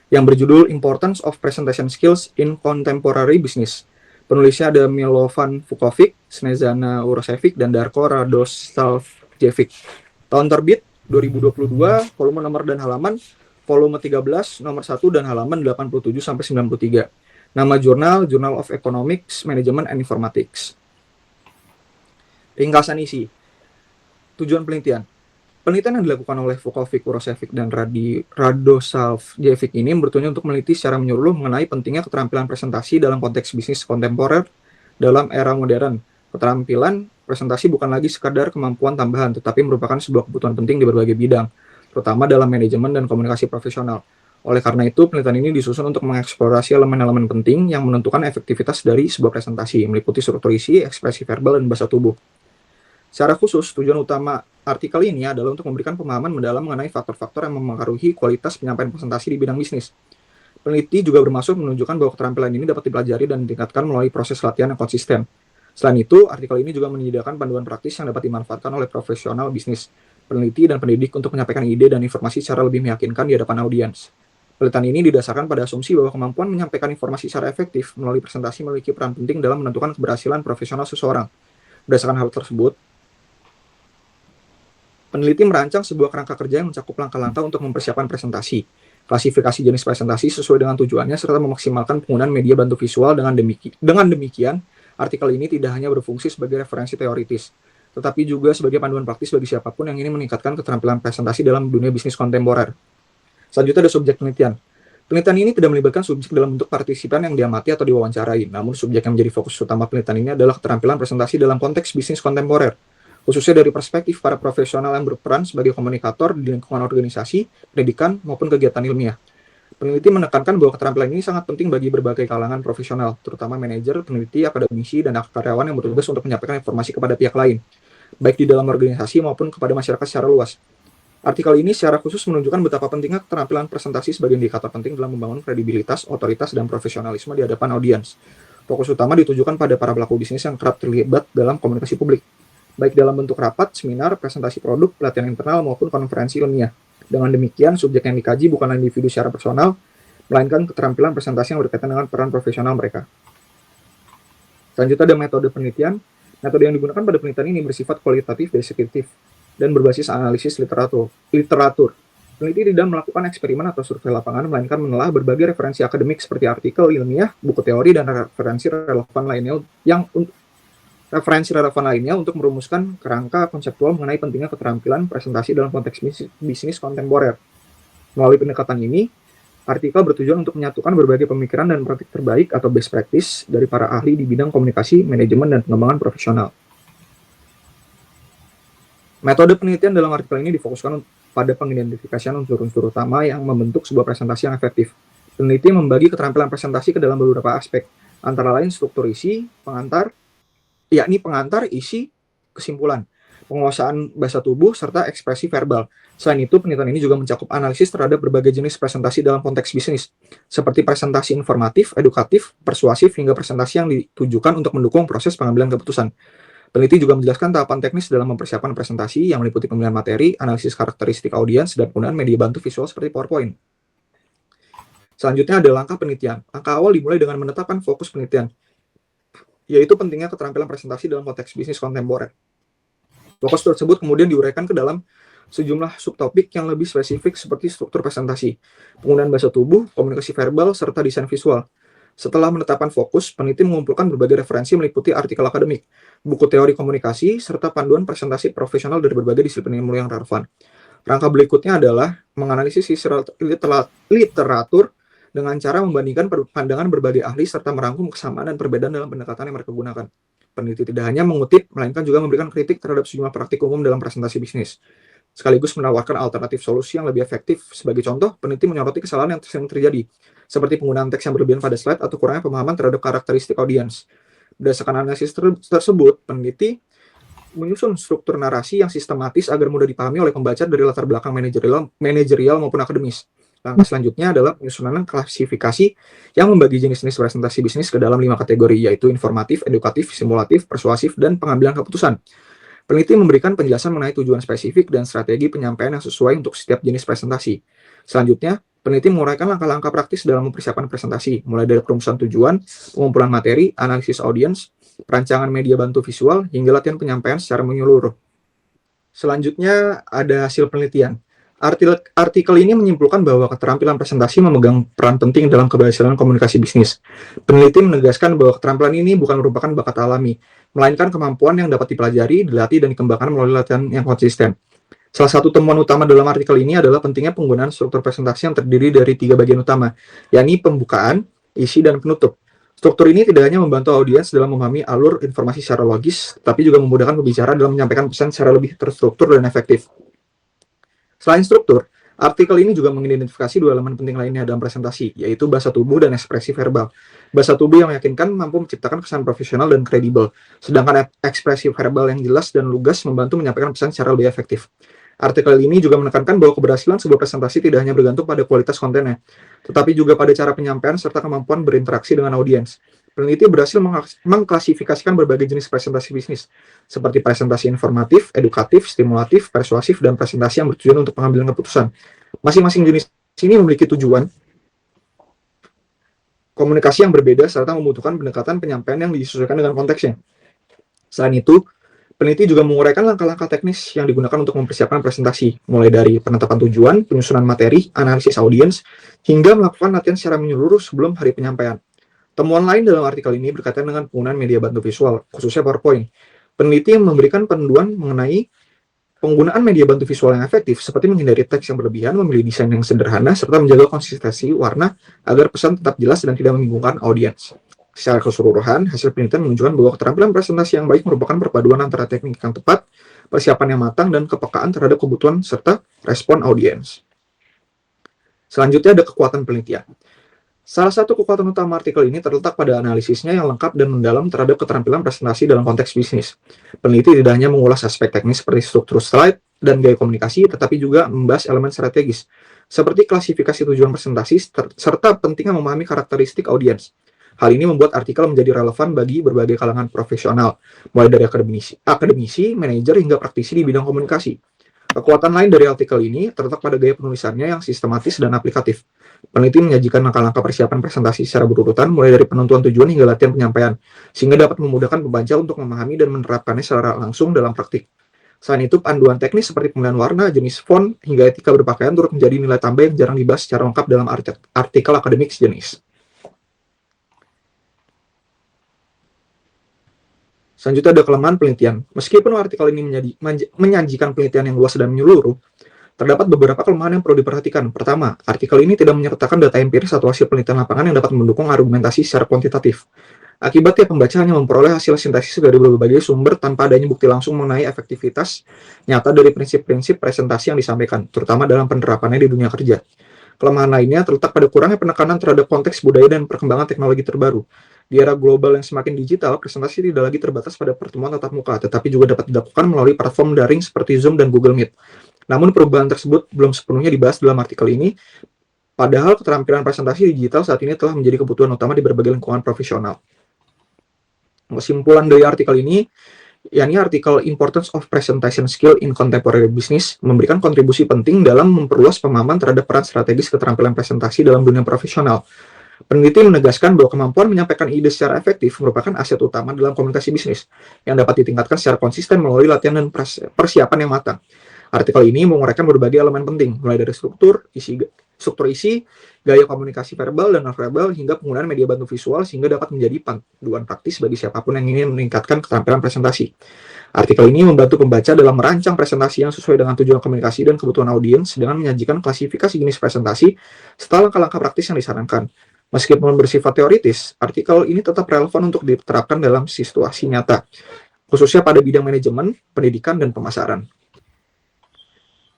[SPEAKER 1] yang berjudul Importance of Presentation Skills in Contemporary Business. Penulisnya ada Milovan Vukovic, Snezana Urošević, dan Darko Radosavljević. Tahun terbit 2022, volume nomor dan halaman, volume 13, nomor 1 dan halaman 87-93. Nama jurnal, Journal of Economics, Management and Informatics. Ringkasan isi. Tujuan penelitian. Penelitian yang dilakukan oleh Vukovic, Urošević, dan Radosavljević ini bertujuan untuk meneliti secara menyeluruh mengenai pentingnya keterampilan presentasi dalam konteks bisnis kontemporer dalam era modern. Keterampilan presentasi bukan lagi sekadar kemampuan tambahan, tetapi merupakan sebuah kebutuhan penting di berbagai bidang, terutama dalam manajemen dan komunikasi profesional. Oleh karena itu, penelitian ini disusun untuk mengeksplorasi elemen-elemen penting yang menentukan efektivitas dari sebuah presentasi, meliputi struktur isi, ekspresi verbal, dan bahasa tubuh. Secara khusus, tujuan utama artikel ini adalah untuk memberikan pemahaman mendalam mengenai faktor-faktor yang mempengaruhi kualitas penyampaian presentasi di bidang bisnis. Peneliti juga bermaksud menunjukkan bahwa keterampilan ini dapat dipelajari dan ditingkatkan melalui proses latihan yang konsisten. Selain itu, artikel ini juga menyediakan panduan praktis yang dapat dimanfaatkan oleh profesional bisnis, peneliti, dan pendidik untuk menyampaikan ide dan informasi secara lebih meyakinkan di hadapan audiens. Penelitian ini didasarkan pada asumsi bahwa kemampuan menyampaikan informasi secara efektif melalui presentasi memiliki peran penting dalam menentukan keberhasilan profesional seseorang. Berdasarkan hal tersebut, peneliti merancang sebuah kerangka kerja yang mencakup langkah-langkah untuk mempersiapkan presentasi, klasifikasi jenis presentasi sesuai dengan tujuannya, serta memaksimalkan penggunaan media bantu visual. Dengan demikian, artikel ini tidak hanya berfungsi sebagai referensi teoritis, tetapi juga sebagai panduan praktis bagi siapapun yang ingin meningkatkan keterampilan presentasi dalam dunia bisnis kontemporer. Selanjutnya ada subjek penelitian. Penelitian ini tidak melibatkan subjek dalam bentuk partisipan yang diamati atau diwawancarai, namun subjek yang menjadi fokus utama penelitian ini adalah keterampilan presentasi dalam konteks bisnis kontemporer, khususnya dari perspektif para profesional yang berperan sebagai komunikator di lingkungan organisasi, pendidikan, maupun kegiatan ilmiah. Peneliti menekankan bahwa keterampilan ini sangat penting bagi berbagai kalangan profesional, terutama manajer, peneliti, akademisi, dan karyawan yang bertugas untuk menyampaikan informasi kepada pihak lain, baik di dalam organisasi maupun kepada masyarakat secara luas. Artikel ini secara khusus menunjukkan betapa pentingnya keterampilan presentasi sebagai indikator penting dalam membangun kredibilitas, otoritas, dan profesionalisme di hadapan audiens. Fokus utama ditujukan pada para pelaku bisnis yang kerap terlibat dalam komunikasi publik, baik dalam bentuk rapat, seminar, presentasi produk, pelatihan internal, maupun konferensi ilmiah. Dengan demikian, subjek yang dikaji bukanlah individu secara personal, melainkan keterampilan presentasi yang berkaitan dengan peran profesional mereka. Selanjutnya ada metode penelitian. Metode yang digunakan pada penelitian ini bersifat kualitatif, deskriptif, dan berbasis analisis literatur. Peneliti tidak melakukan eksperimen atau survei lapangan, melainkan menelaah berbagai referensi akademik seperti artikel ilmiah, buku teori, dan referensi relevan lainnya untuk merumuskan kerangka konseptual mengenai pentingnya keterampilan presentasi dalam konteks bisnis kontemporer. Melalui pendekatan ini, artikel bertujuan untuk menyatukan berbagai pemikiran dan praktik terbaik atau best practice dari para ahli di bidang komunikasi, manajemen, dan pengembangan profesional. Metode penelitian dalam artikel ini difokuskan pada pengidentifikasian unsur-unsur utama yang membentuk sebuah presentasi yang efektif. Peneliti membagi keterampilan presentasi ke dalam beberapa aspek, antara lain struktur isi, pengantar, isi, kesimpulan, penguasaan bahasa tubuh, serta ekspresi verbal. Selain itu, penelitian ini juga mencakup analisis terhadap berbagai jenis presentasi dalam konteks bisnis, seperti presentasi informatif, edukatif, persuasif, hingga presentasi yang ditujukan untuk mendukung proses pengambilan keputusan. Peneliti juga menjelaskan tahapan teknis dalam mempersiapkan presentasi yang meliputi pemilihan materi, analisis karakteristik audiens, dan penggunaan media bantu visual seperti PowerPoint. Selanjutnya ada langkah penelitian. Langkah awal dimulai dengan menetapkan fokus penelitian, yaitu pentingnya keterampilan presentasi dalam konteks bisnis kontemporer. Fokus tersebut kemudian diuraikan ke dalam sejumlah subtopik yang lebih spesifik seperti struktur presentasi, penggunaan bahasa tubuh, komunikasi verbal, serta desain visual. Setelah menetapkan fokus, peneliti mengumpulkan berbagai referensi meliputi artikel akademik, buku teori komunikasi, serta panduan presentasi profesional dari berbagai disiplin ilmu yang relevan. Rangka berikutnya adalah menganalisis literatur dengan cara membandingkan pandangan berbagai ahli serta merangkum kesamaan dan perbedaan dalam pendekatan yang mereka gunakan. Peneliti tidak hanya mengutip, melainkan juga memberikan kritik terhadap sejumlah praktik umum dalam presentasi bisnis, sekaligus menawarkan alternatif solusi yang lebih efektif. Sebagai contoh, peneliti menyoroti kesalahan yang sering terjadi, seperti penggunaan teks yang berlebihan pada slide atau kurangnya pemahaman terhadap karakteristik audiens. Berdasarkan analisis tersebut, peneliti menyusun struktur narasi yang sistematis agar mudah dipahami oleh pembaca dari latar belakang manajerial maupun akademis. Langkah selanjutnya adalah penyusunan klasifikasi yang membagi jenis-jenis presentasi bisnis ke dalam 5 kategori, yaitu informatif, edukatif, simulatif, persuasif, dan pengambilan keputusan. Peneliti memberikan penjelasan mengenai tujuan spesifik dan strategi penyampaian yang sesuai untuk setiap jenis presentasi. Selanjutnya, peneliti menguraikan langkah-langkah praktis dalam mempersiapkan presentasi, mulai dari perumusan tujuan, pengumpulan materi, analisis audiens, perancangan media bantu visual, hingga latihan penyampaian secara menyeluruh. Selanjutnya ada hasil penelitian. Artikel ini menyimpulkan bahwa keterampilan presentasi memegang peran penting dalam keberhasilan komunikasi bisnis. Peneliti menegaskan bahwa keterampilan ini bukan merupakan bakat alami, melainkan kemampuan yang dapat dipelajari, dilatih, dan dikembangkan melalui latihan yang konsisten. Salah satu temuan utama dalam artikel ini adalah pentingnya penggunaan struktur presentasi yang terdiri dari 3 bagian utama, yakni pembukaan, isi, dan penutup. Struktur ini tidak hanya membantu audiens dalam memahami alur informasi secara logis, tapi juga memudahkan pembicara dalam menyampaikan pesan secara lebih terstruktur dan efektif. Selain struktur, artikel ini juga mengidentifikasi 2 elemen penting lainnya dalam presentasi, yaitu bahasa tubuh dan ekspresi verbal. Bahasa tubuh yang meyakinkan mampu menciptakan kesan profesional dan kredibel, sedangkan ekspresi verbal yang jelas dan lugas membantu menyampaikan pesan secara lebih efektif. Artikel ini juga menekankan bahwa keberhasilan sebuah presentasi tidak hanya bergantung pada kualitas kontennya, tetapi juga pada cara penyampaian serta kemampuan berinteraksi dengan audiens. Peneliti berhasil mengklasifikasikan berbagai jenis presentasi bisnis, seperti presentasi informatif, edukatif, stimulatif, persuasif, dan presentasi yang bertujuan untuk pengambilan keputusan. Masing-masing jenis ini memiliki tujuan komunikasi yang berbeda serta membutuhkan pendekatan penyampaian yang disesuaikan dengan konteksnya. Selain itu, peneliti juga menguraikan langkah-langkah teknis yang digunakan untuk mempersiapkan presentasi, mulai dari penetapan tujuan, penyusunan materi, analisis audiens, hingga melakukan latihan secara menyeluruh sebelum hari penyampaian. Temuan lain dalam artikel ini berkaitan dengan penggunaan media bantu visual, khususnya PowerPoint. Peneliti memberikan panduan mengenai penggunaan media bantu visual yang efektif, seperti menghindari teks yang berlebihan, memilih desain yang sederhana, serta menjaga konsistensi warna agar pesan tetap jelas dan tidak membingungkan audiens. Secara keseluruhan, hasil penelitian menunjukkan bahwa keterampilan presentasi yang baik merupakan perpaduan antara teknik yang tepat, persiapan yang matang, dan kepekaan terhadap kebutuhan serta respon audiens. Selanjutnya ada kekuatan penelitian. Salah satu kekuatan utama artikel ini terletak pada analisisnya yang lengkap dan mendalam terhadap keterampilan presentasi dalam konteks bisnis. Peneliti tidak hanya mengulas aspek teknis seperti struktur slide dan gaya komunikasi, tetapi juga membahas elemen strategis, seperti klasifikasi tujuan presentasi serta pentingnya memahami karakteristik audiens. Hal ini membuat artikel menjadi relevan bagi berbagai kalangan profesional, mulai dari akademisi, manajer, hingga praktisi di bidang komunikasi. Kekuatan lain dari artikel ini terletak pada gaya penulisannya yang sistematis dan aplikatif. Peneliti menyajikan langkah-langkah persiapan presentasi secara berurutan, mulai dari penentuan tujuan hingga latihan penyampaian, sehingga dapat memudahkan pembaca untuk memahami dan menerapkannya secara langsung dalam praktik. Selain itu, panduan teknis seperti pemilihan warna, jenis font, hingga etika berpakaian turut menjadi nilai tambah yang jarang dibahas secara lengkap dalam artikel akademik sejenis. Selanjutnya ada kelemahan penelitian. Meskipun artikel ini menyajikan penelitian yang luas dan menyeluruh, terdapat beberapa kelemahan yang perlu diperhatikan. Pertama, artikel ini tidak menyertakan data empiris atau hasil penelitian lapangan yang dapat mendukung argumentasi secara kuantitatif. Akibatnya, pembaca hanya memperoleh hasil sintesis dari berbagai sumber tanpa adanya bukti langsung mengenai efektivitas nyata dari prinsip-prinsip presentasi yang disampaikan, terutama dalam penerapannya di dunia kerja. Kelemahan lainnya terletak pada kurangnya penekanan terhadap konteks budaya dan perkembangan teknologi terbaru. Di era global yang semakin digital, presentasi tidak lagi terbatas pada pertemuan tatap muka, tetapi juga dapat dilakukan melalui platform daring seperti Zoom dan Google Meet. Namun perubahan tersebut belum sepenuhnya dibahas dalam artikel ini, padahal keterampilan presentasi digital saat ini telah menjadi kebutuhan utama di berbagai lingkungan profesional. Kesimpulan dari artikel ini, yakni artikel Importance of Presentation Skill in Contemporary Business, memberikan kontribusi penting dalam memperluas pemahaman terhadap peran strategis keterampilan presentasi dalam dunia profesional. Peneliti menegaskan bahwa kemampuan menyampaikan ide secara efektif merupakan aset utama dalam komunikasi bisnis, yang dapat ditingkatkan secara konsisten melalui latihan dan persiapan yang matang. Artikel ini menguraikan berbagai elemen penting, mulai dari struktur, isi, struktur isi, gaya komunikasi verbal dan non-verbal, hingga penggunaan media bantu visual sehingga dapat menjadi panduan praktis bagi siapapun yang ingin meningkatkan keterampilan presentasi. Artikel ini membantu pembaca dalam merancang presentasi yang sesuai dengan tujuan komunikasi dan kebutuhan audiens dengan menyajikan klasifikasi jenis presentasi serta langkah-langkah praktis yang disarankan. Meskipun bersifat teoritis, artikel ini tetap relevan untuk diterapkan dalam situasi nyata, khususnya pada bidang manajemen, pendidikan, dan pemasaran.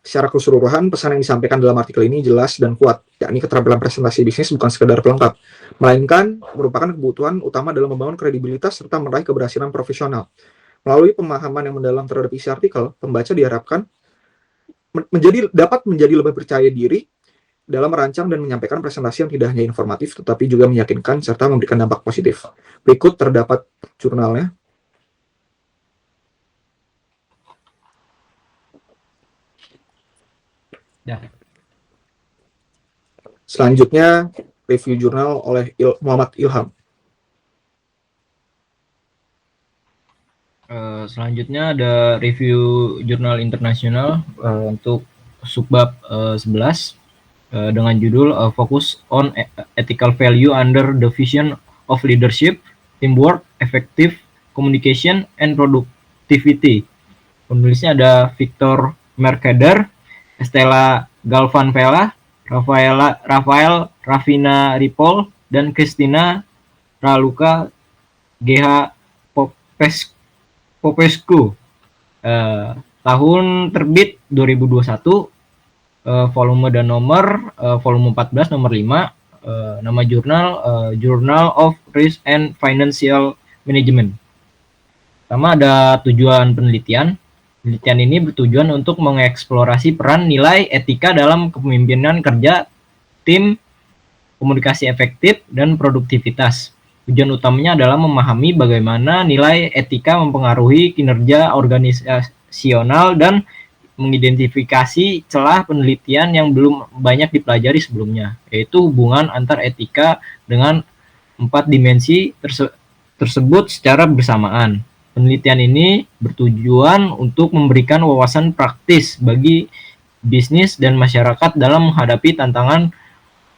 [SPEAKER 1] Secara keseluruhan, pesan yang disampaikan dalam artikel ini jelas dan kuat, yakni keterampilan presentasi bisnis bukan sekedar pelengkap, melainkan merupakan kebutuhan utama dalam membangun kredibilitas serta meraih keberhasilan profesional. Melalui pemahaman yang mendalam terhadap isi artikel, pembaca diharapkan dapat menjadi lebih percaya diri dalam merancang dan menyampaikan presentasi yang tidak hanya informatif, tetapi juga meyakinkan serta memberikan dampak positif. Berikut terdapat jurnalnya.
[SPEAKER 2] Ya.
[SPEAKER 1] Selanjutnya, review jurnal oleh Muhammad Ilham.
[SPEAKER 2] Selanjutnya ada review jurnal internasional untuk subbab 11 dengan judul Focus on Ethical Value under the Vision of Leadership, Teamwork, Effective Communication, and Productivity. Penulisnya ada Victor Mercader, Estela Galvan Vela, Rafael Ravina Ripoll, dan Christina Raluca GH Popescu. Tahun terbit 2021, volume dan nomor, volume 14 nomor 5, nama jurnal Journal of Risk and Financial Management. Pertama ada tujuan penelitian. Penelitian ini bertujuan untuk mengeksplorasi peran nilai etika dalam kepemimpinan kerja, tim, komunikasi efektif, dan produktivitas. Tujuan utamanya adalah memahami bagaimana nilai etika mempengaruhi kinerja organisasional dan mengidentifikasi celah penelitian yang belum banyak dipelajari sebelumnya, yaitu hubungan antar etika dengan 4 dimensi tersebut secara bersamaan. Penelitian ini bertujuan untuk memberikan wawasan praktis bagi bisnis dan masyarakat dalam menghadapi tantangan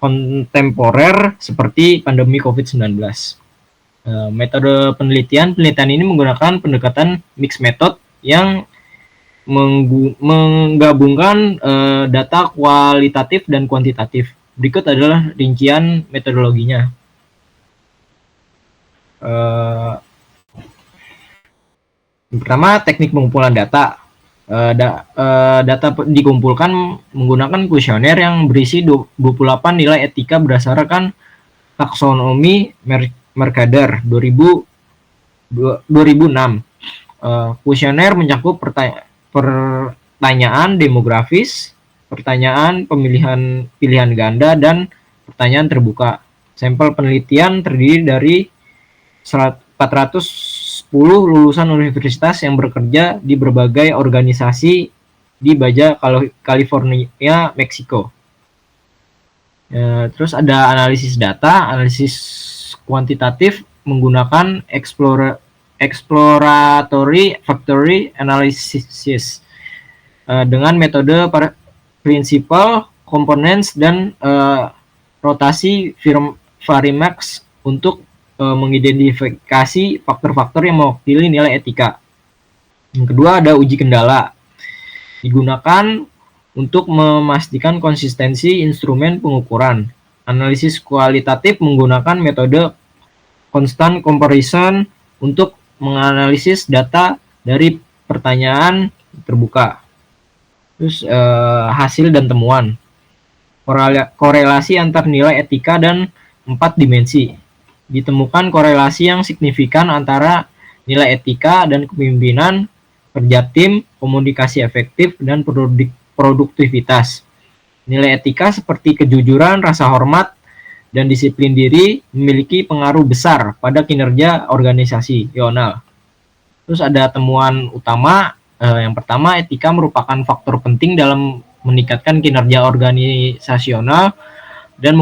[SPEAKER 2] kontemporer seperti pandemi COVID-19. Metode penelitian ini menggunakan pendekatan mixed method yang menggabungkan data kualitatif dan kuantitatif. Berikut adalah rincian metodologinya. Pertama, teknik pengumpulan data. Data dikumpulkan menggunakan kuesioner yang berisi 28 nilai etika berdasarkan taksonomi Mercader 2006. Kuesioner mencakup pertanyaan demografis, pertanyaan pilihan ganda, dan pertanyaan terbuka. Sampel penelitian terdiri dari 410 lulusan universitas yang bekerja di berbagai organisasi di Baja California, Meksiko. Terus ada analisis data, analisis kuantitatif menggunakan exploratory factory analysis dengan metode principal components dan rotasi Varimax untuk mengidentifikasi faktor-faktor yang mewakili nilai etika. Yang kedua ada uji kendala. Digunakan untuk memastikan konsistensi instrumen pengukuran. Analisis kualitatif menggunakan metode constant comparison untuk menganalisis data dari pertanyaan terbuka. Terus hasil dan temuan. Korelasi antar nilai etika dan 4 dimensi. Ditemukan korelasi yang signifikan antara nilai etika dan kepemimpinan, kerja tim, komunikasi efektif, dan produktivitas. Nilai etika seperti kejujuran, rasa hormat, dan disiplin diri memiliki pengaruh besar pada kinerja organisasi. Terus ada temuan utama. Yang pertama, etika merupakan faktor penting dalam meningkatkan kinerja organisasional dan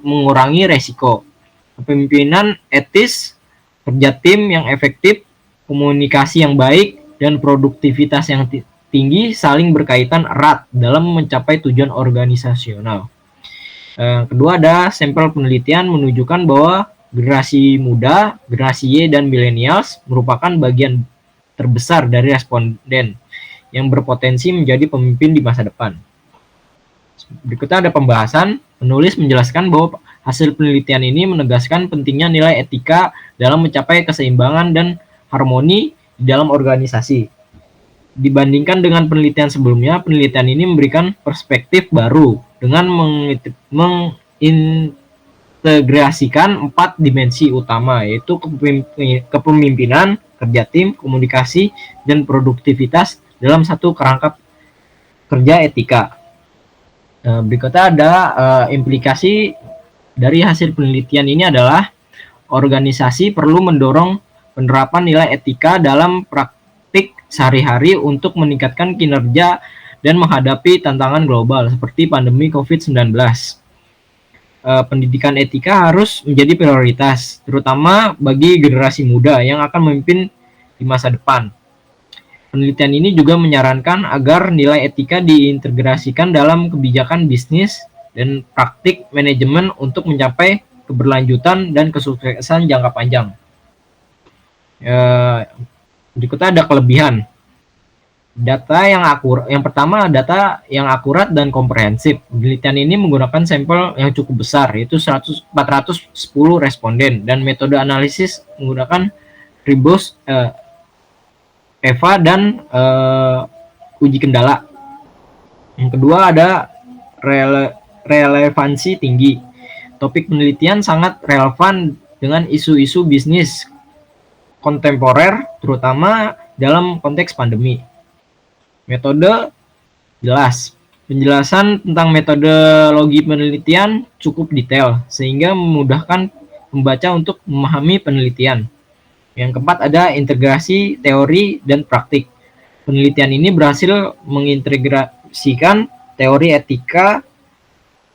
[SPEAKER 2] mengurangi resiko. Kepemimpinan etis, kerja tim yang efektif, komunikasi yang baik, dan produktivitas yang tinggi saling berkaitan erat dalam mencapai tujuan organisasional. Kedua ada sampel penelitian menunjukkan bahwa generasi muda, generasi Y dan millennials merupakan bagian terbesar dari responden yang berpotensi menjadi pemimpin di masa depan. Berikutnya ada pembahasan. Penulis menjelaskan bahwa hasil penelitian ini menegaskan pentingnya nilai etika dalam mencapai keseimbangan dan harmoni di dalam organisasi. Dibandingkan dengan penelitian sebelumnya, penelitian ini memberikan perspektif baru dengan mengintegrasikan 4 dimensi utama, yaitu kepemimpinan, kerja tim, komunikasi, dan produktivitas dalam satu kerangka kerja etika. Berikutnya ada implikasi dari hasil penelitian ini adalah organisasi perlu mendorong penerapan nilai etika dalam praktik sehari-hari untuk meningkatkan kinerja dan menghadapi tantangan global seperti pandemi COVID-19. Pendidikan etika harus menjadi prioritas, terutama bagi generasi muda yang akan memimpin di masa depan. Penelitian ini juga menyarankan agar nilai etika diintegrasikan dalam kebijakan bisnis dan praktik manajemen untuk mencapai keberlanjutan dan kesuksesan jangka panjang. Berikutnya ada kelebihan. Data yang akurat. Yang pertama, data yang akurat dan komprehensif. Penelitian ini menggunakan sampel yang cukup besar, yaitu 410 responden, dan metode analisis menggunakan Ribos, EVA, dan uji kendala. Yang kedua ada relevansi tinggi. Topik penelitian sangat relevan dengan isu-isu bisnis kontemporer, terutama dalam konteks pandemi. Metode jelas. Penjelasan tentang metodologi penelitian cukup detail, sehingga memudahkan pembaca untuk memahami penelitian. Yang keempat ada integrasi teori dan praktik. Penelitian ini berhasil mengintegrasikan teori etika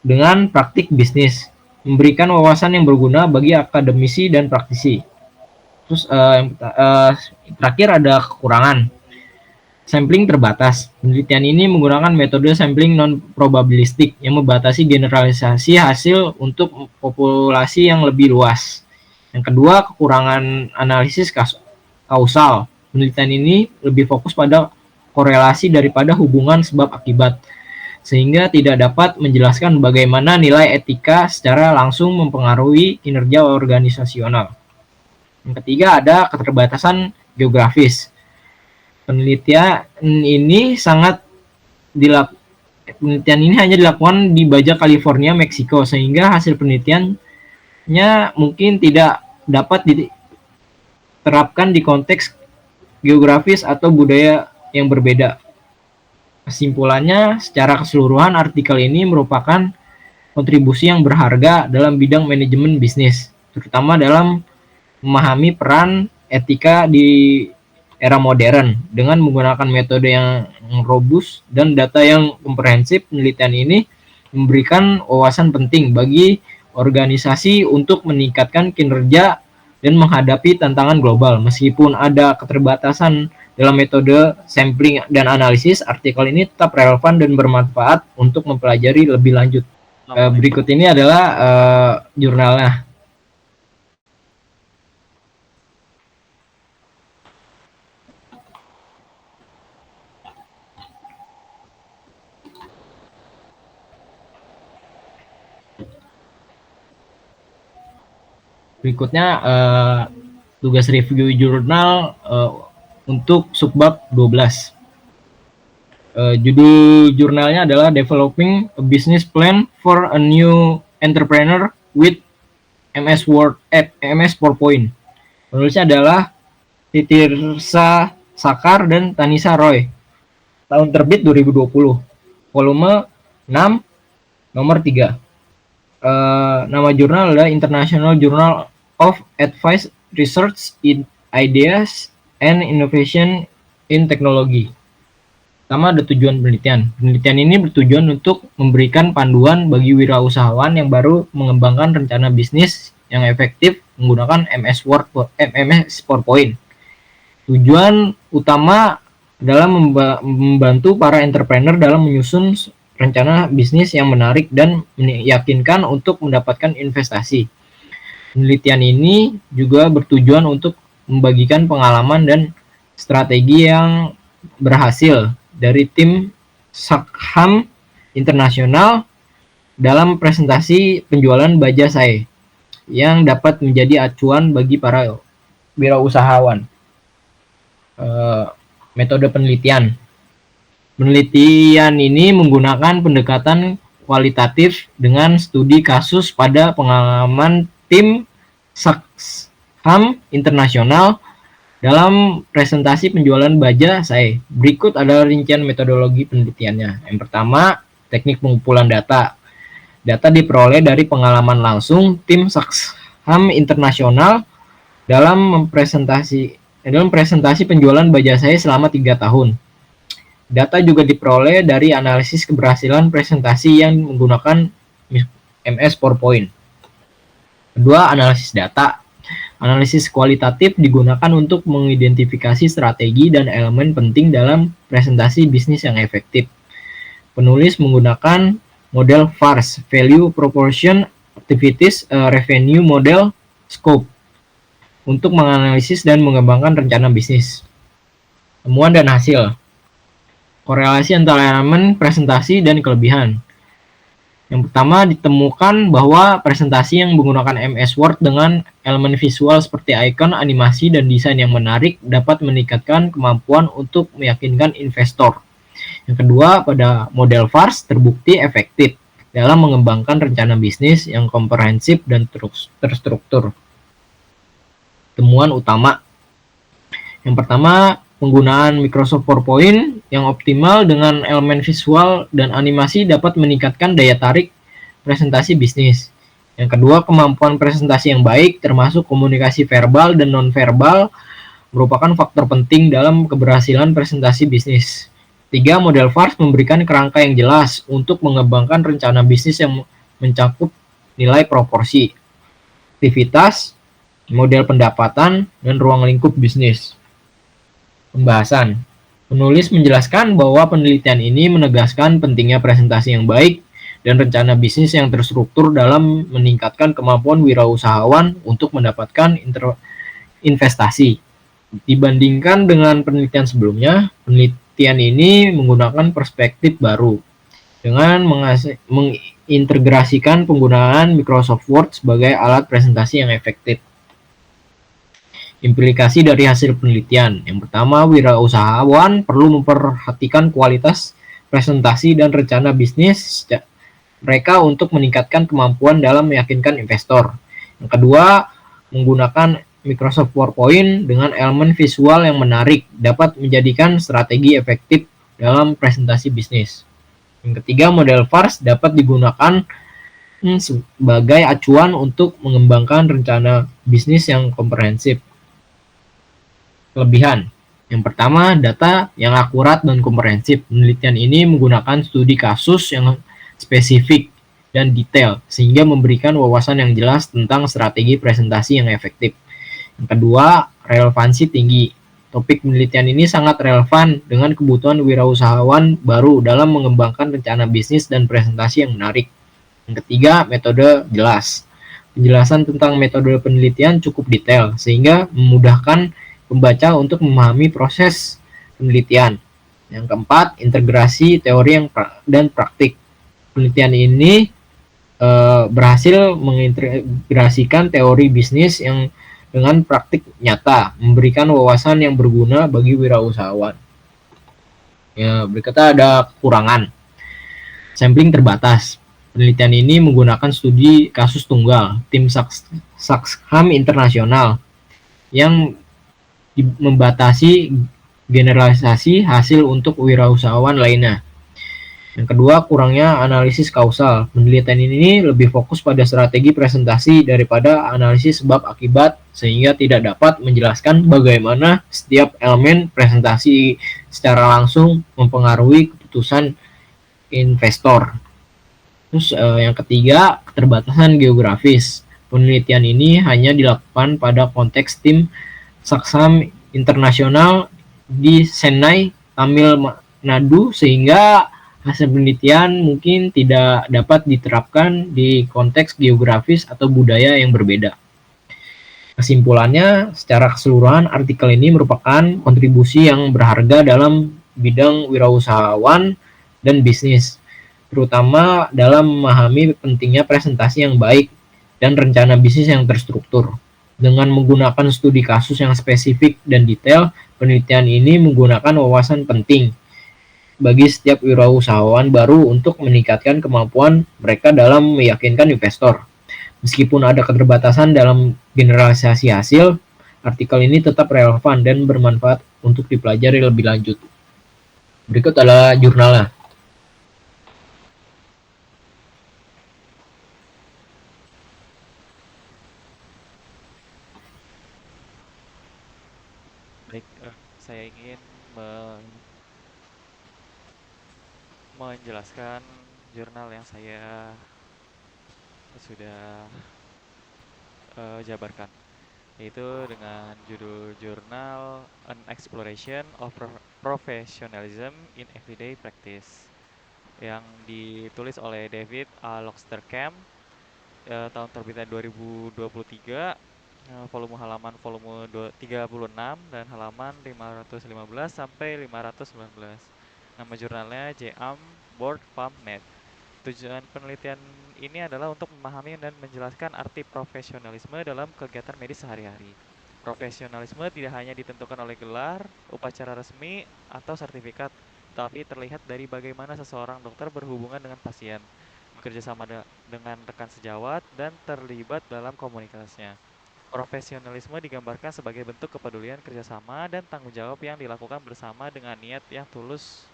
[SPEAKER 2] dengan praktik bisnis, memberikan wawasan yang berguna bagi akademisi dan praktisi. Terus terakhir ada kekurangan. Sampling terbatas. Penelitian ini menggunakan metode sampling non-probabilistik yang membatasi generalisasi hasil untuk populasi yang lebih luas. Yang kedua, kekurangan analisis kausal. Penelitian ini lebih fokus pada korelasi daripada hubungan sebab akibat, sehingga tidak dapat menjelaskan bagaimana nilai etika secara langsung mempengaruhi kinerja organisasional. Yang ketiga ada keterbatasan geografis. Penelitian ini hanya dilakukan di Baja California, Meksiko, sehingga hasil penelitiannya mungkin tidak dapat diterapkan di konteks geografis atau budaya yang berbeda. Kesimpulannya, secara keseluruhan artikel ini merupakan kontribusi yang berharga dalam bidang manajemen bisnis, terutama dalam memahami peran etika di era modern. Dengan menggunakan metode yang robust dan data yang komprehensif, penelitian ini memberikan wawasan penting bagi organisasi untuk meningkatkan kinerja dan menghadapi tantangan global. Meskipun ada keterbatasan dalam metode sampling dan analisis, artikel ini tetap relevan dan bermanfaat untuk mempelajari lebih lanjut. Berikut ini adalah jurnalnya. Berikutnya tugas review jurnal untuk subbab 12. Judul jurnalnya adalah Developing a Business Plan for a New Entrepreneur with MS Word MS PowerPoint. Penulisnya adalah Titirsa Sakar dan Tanisa Roy. Tahun terbit 2020. Volume 6 nomor 3. Nama jurnal adalah International Journal of Advanced Research in Ideas and Innovation in Technology. Pertama ada tujuan penelitian. Penelitian ini bertujuan untuk memberikan panduan bagi wirausahawan yang baru mengembangkan rencana bisnis yang efektif menggunakan MS PowerPoint. Tujuan utama adalah membantu para entrepreneur dalam menyusun rencana bisnis yang menarik dan meyakinkan untuk mendapatkan investasi. Penelitian ini juga bertujuan untuk membagikan pengalaman dan strategi yang berhasil dari tim Sakham Internasional dalam presentasi penjualan baja SAE yang dapat menjadi acuan bagi para wirausahawan. Metode penelitian. Penelitian ini menggunakan pendekatan kualitatif dengan studi kasus pada pengalaman tim Sakham Internasional dalam presentasi penjualan baja SAE. Berikut adalah rincian metodologi penelitiannya. Yang pertama, teknik pengumpulan data. Data diperoleh dari pengalaman langsung tim Sakham Internasional dalam presentasi penjualan baja SAE selama 3 tahun. Data juga diperoleh dari analisis keberhasilan presentasi yang menggunakan MS PowerPoint. Kedua, analisis data. Analisis kualitatif digunakan untuk mengidentifikasi strategi dan elemen penting dalam presentasi bisnis yang efektif. Penulis menggunakan model VARS, Value Proportion Activities Revenue Model Scope, untuk menganalisis dan mengembangkan rencana bisnis. Temuan dan hasil. Korelasi antara elemen presentasi dan kelebihan. Yang pertama, ditemukan bahwa presentasi yang menggunakan MS Word dengan elemen visual seperti icon, animasi, dan desain yang menarik dapat meningkatkan kemampuan untuk meyakinkan investor. Yang kedua, pada model VARS terbukti efektif dalam mengembangkan rencana bisnis yang komprehensif dan terstruktur. Temuan utama. Yang pertama, penggunaan Microsoft PowerPoint yang optimal dengan elemen visual dan animasi dapat meningkatkan daya tarik presentasi bisnis. Yang kedua, kemampuan presentasi yang baik termasuk komunikasi verbal dan nonverbal merupakan faktor penting dalam keberhasilan presentasi bisnis. 3. Model VARS memberikan kerangka yang jelas untuk mengembangkan rencana bisnis yang mencakup nilai proporsi, aktivitas, model pendapatan, dan ruang lingkup bisnis. Pembahasan. Penulis menjelaskan bahwa penelitian ini menegaskan pentingnya presentasi yang baik dan rencana bisnis yang terstruktur dalam meningkatkan kemampuan wirausahawan untuk mendapatkan investasi. Dibandingkan dengan penelitian sebelumnya, penelitian ini menggunakan perspektif baru dengan mengintegrasikan penggunaan Microsoft Word sebagai alat presentasi yang efektif. Implikasi dari hasil penelitian. Yang pertama, wirausahawan perlu memperhatikan kualitas presentasi dan rencana bisnis mereka untuk meningkatkan kemampuan dalam meyakinkan investor. Yang kedua, menggunakan Microsoft PowerPoint dengan elemen visual yang menarik dapat menjadikan strategi efektif dalam presentasi bisnis. Yang ketiga, model VARS dapat digunakan sebagai acuan untuk mengembangkan rencana bisnis yang komprehensif. Kelebihan. Yang pertama, data yang akurat dan komprehensif. Penelitian ini menggunakan studi kasus yang spesifik dan detail, sehingga memberikan wawasan yang jelas tentang strategi presentasi yang efektif. Yang kedua, relevansi tinggi. Topik penelitian ini sangat relevan dengan kebutuhan wirausahawan baru dalam mengembangkan rencana bisnis dan presentasi yang menarik. Yang ketiga, metode jelas. Penjelasan tentang metode penelitian cukup detail, sehingga memudahkan pembaca untuk memahami proses penelitian. Yang keempat, integrasi teori dan praktik. Penelitian ini berhasil mengintegrasikan teori bisnis yang dengan praktik nyata, memberikan wawasan yang berguna bagi wirausahawan. Ya, berikutnya ada kekurangan. Sampling terbatas. Penelitian ini menggunakan studi kasus tunggal, tim Sakham Internasional, yang membatasi generalisasi hasil untuk wirausahawan lainnya. Yang kedua, kurangnya analisis kausal. Penelitian ini lebih fokus pada strategi presentasi daripada analisis sebab akibat, sehingga tidak dapat menjelaskan bagaimana setiap elemen presentasi secara langsung mempengaruhi keputusan investor. Terus yang ketiga, keterbatasan geografis. Penelitian ini hanya dilakukan pada konteks tim Sakham Internasional di Chennai, Tamil Nadu, sehingga Hasil penelitian mungkin tidak dapat diterapkan di konteks geografis atau budaya yang berbeda. Kesimpulannya, secara keseluruhan artikel ini merupakan kontribusi yang berharga dalam bidang wirausahawan dan bisnis, terutama dalam memahami pentingnya presentasi yang baik dan rencana bisnis yang terstruktur. Dengan menggunakan studi kasus yang spesifik dan detail, penelitian ini menggunakan wawasan penting bagi setiap wirausahawan baru untuk meningkatkan kemampuan mereka dalam meyakinkan investor. Meskipun ada keterbatasan dalam generalisasi hasil, artikel ini tetap relevan dan bermanfaat untuk dipelajari lebih lanjut. Berikut adalah jurnalnya.
[SPEAKER 3] Baik, saya ingin menjelaskan jurnal yang saya sudah jabarkan, yaitu dengan judul jurnal An Exploration of Professionalism in Everyday Practice yang ditulis oleh David A. Loxterkamp, tahun terbitan 2023, volume halaman volume 36 dan halaman 515 sampai 519. Nama jurnalnya JAM Board PubMed. Tujuan penelitian ini adalah untuk memahami dan menjelaskan arti profesionalisme dalam kegiatan medis sehari-hari. Profesionalisme tidak hanya ditentukan oleh gelar, upacara resmi, atau sertifikat, tapi terlihat dari bagaimana seseorang dokter berhubungan dengan pasien, bekerja sama dengan rekan sejawat, dan terlibat dalam komunikasinya. Profesionalisme digambarkan sebagai bentuk kepedulian kerjasama dan tanggung jawab yang dilakukan bersama dengan niat yang tulus.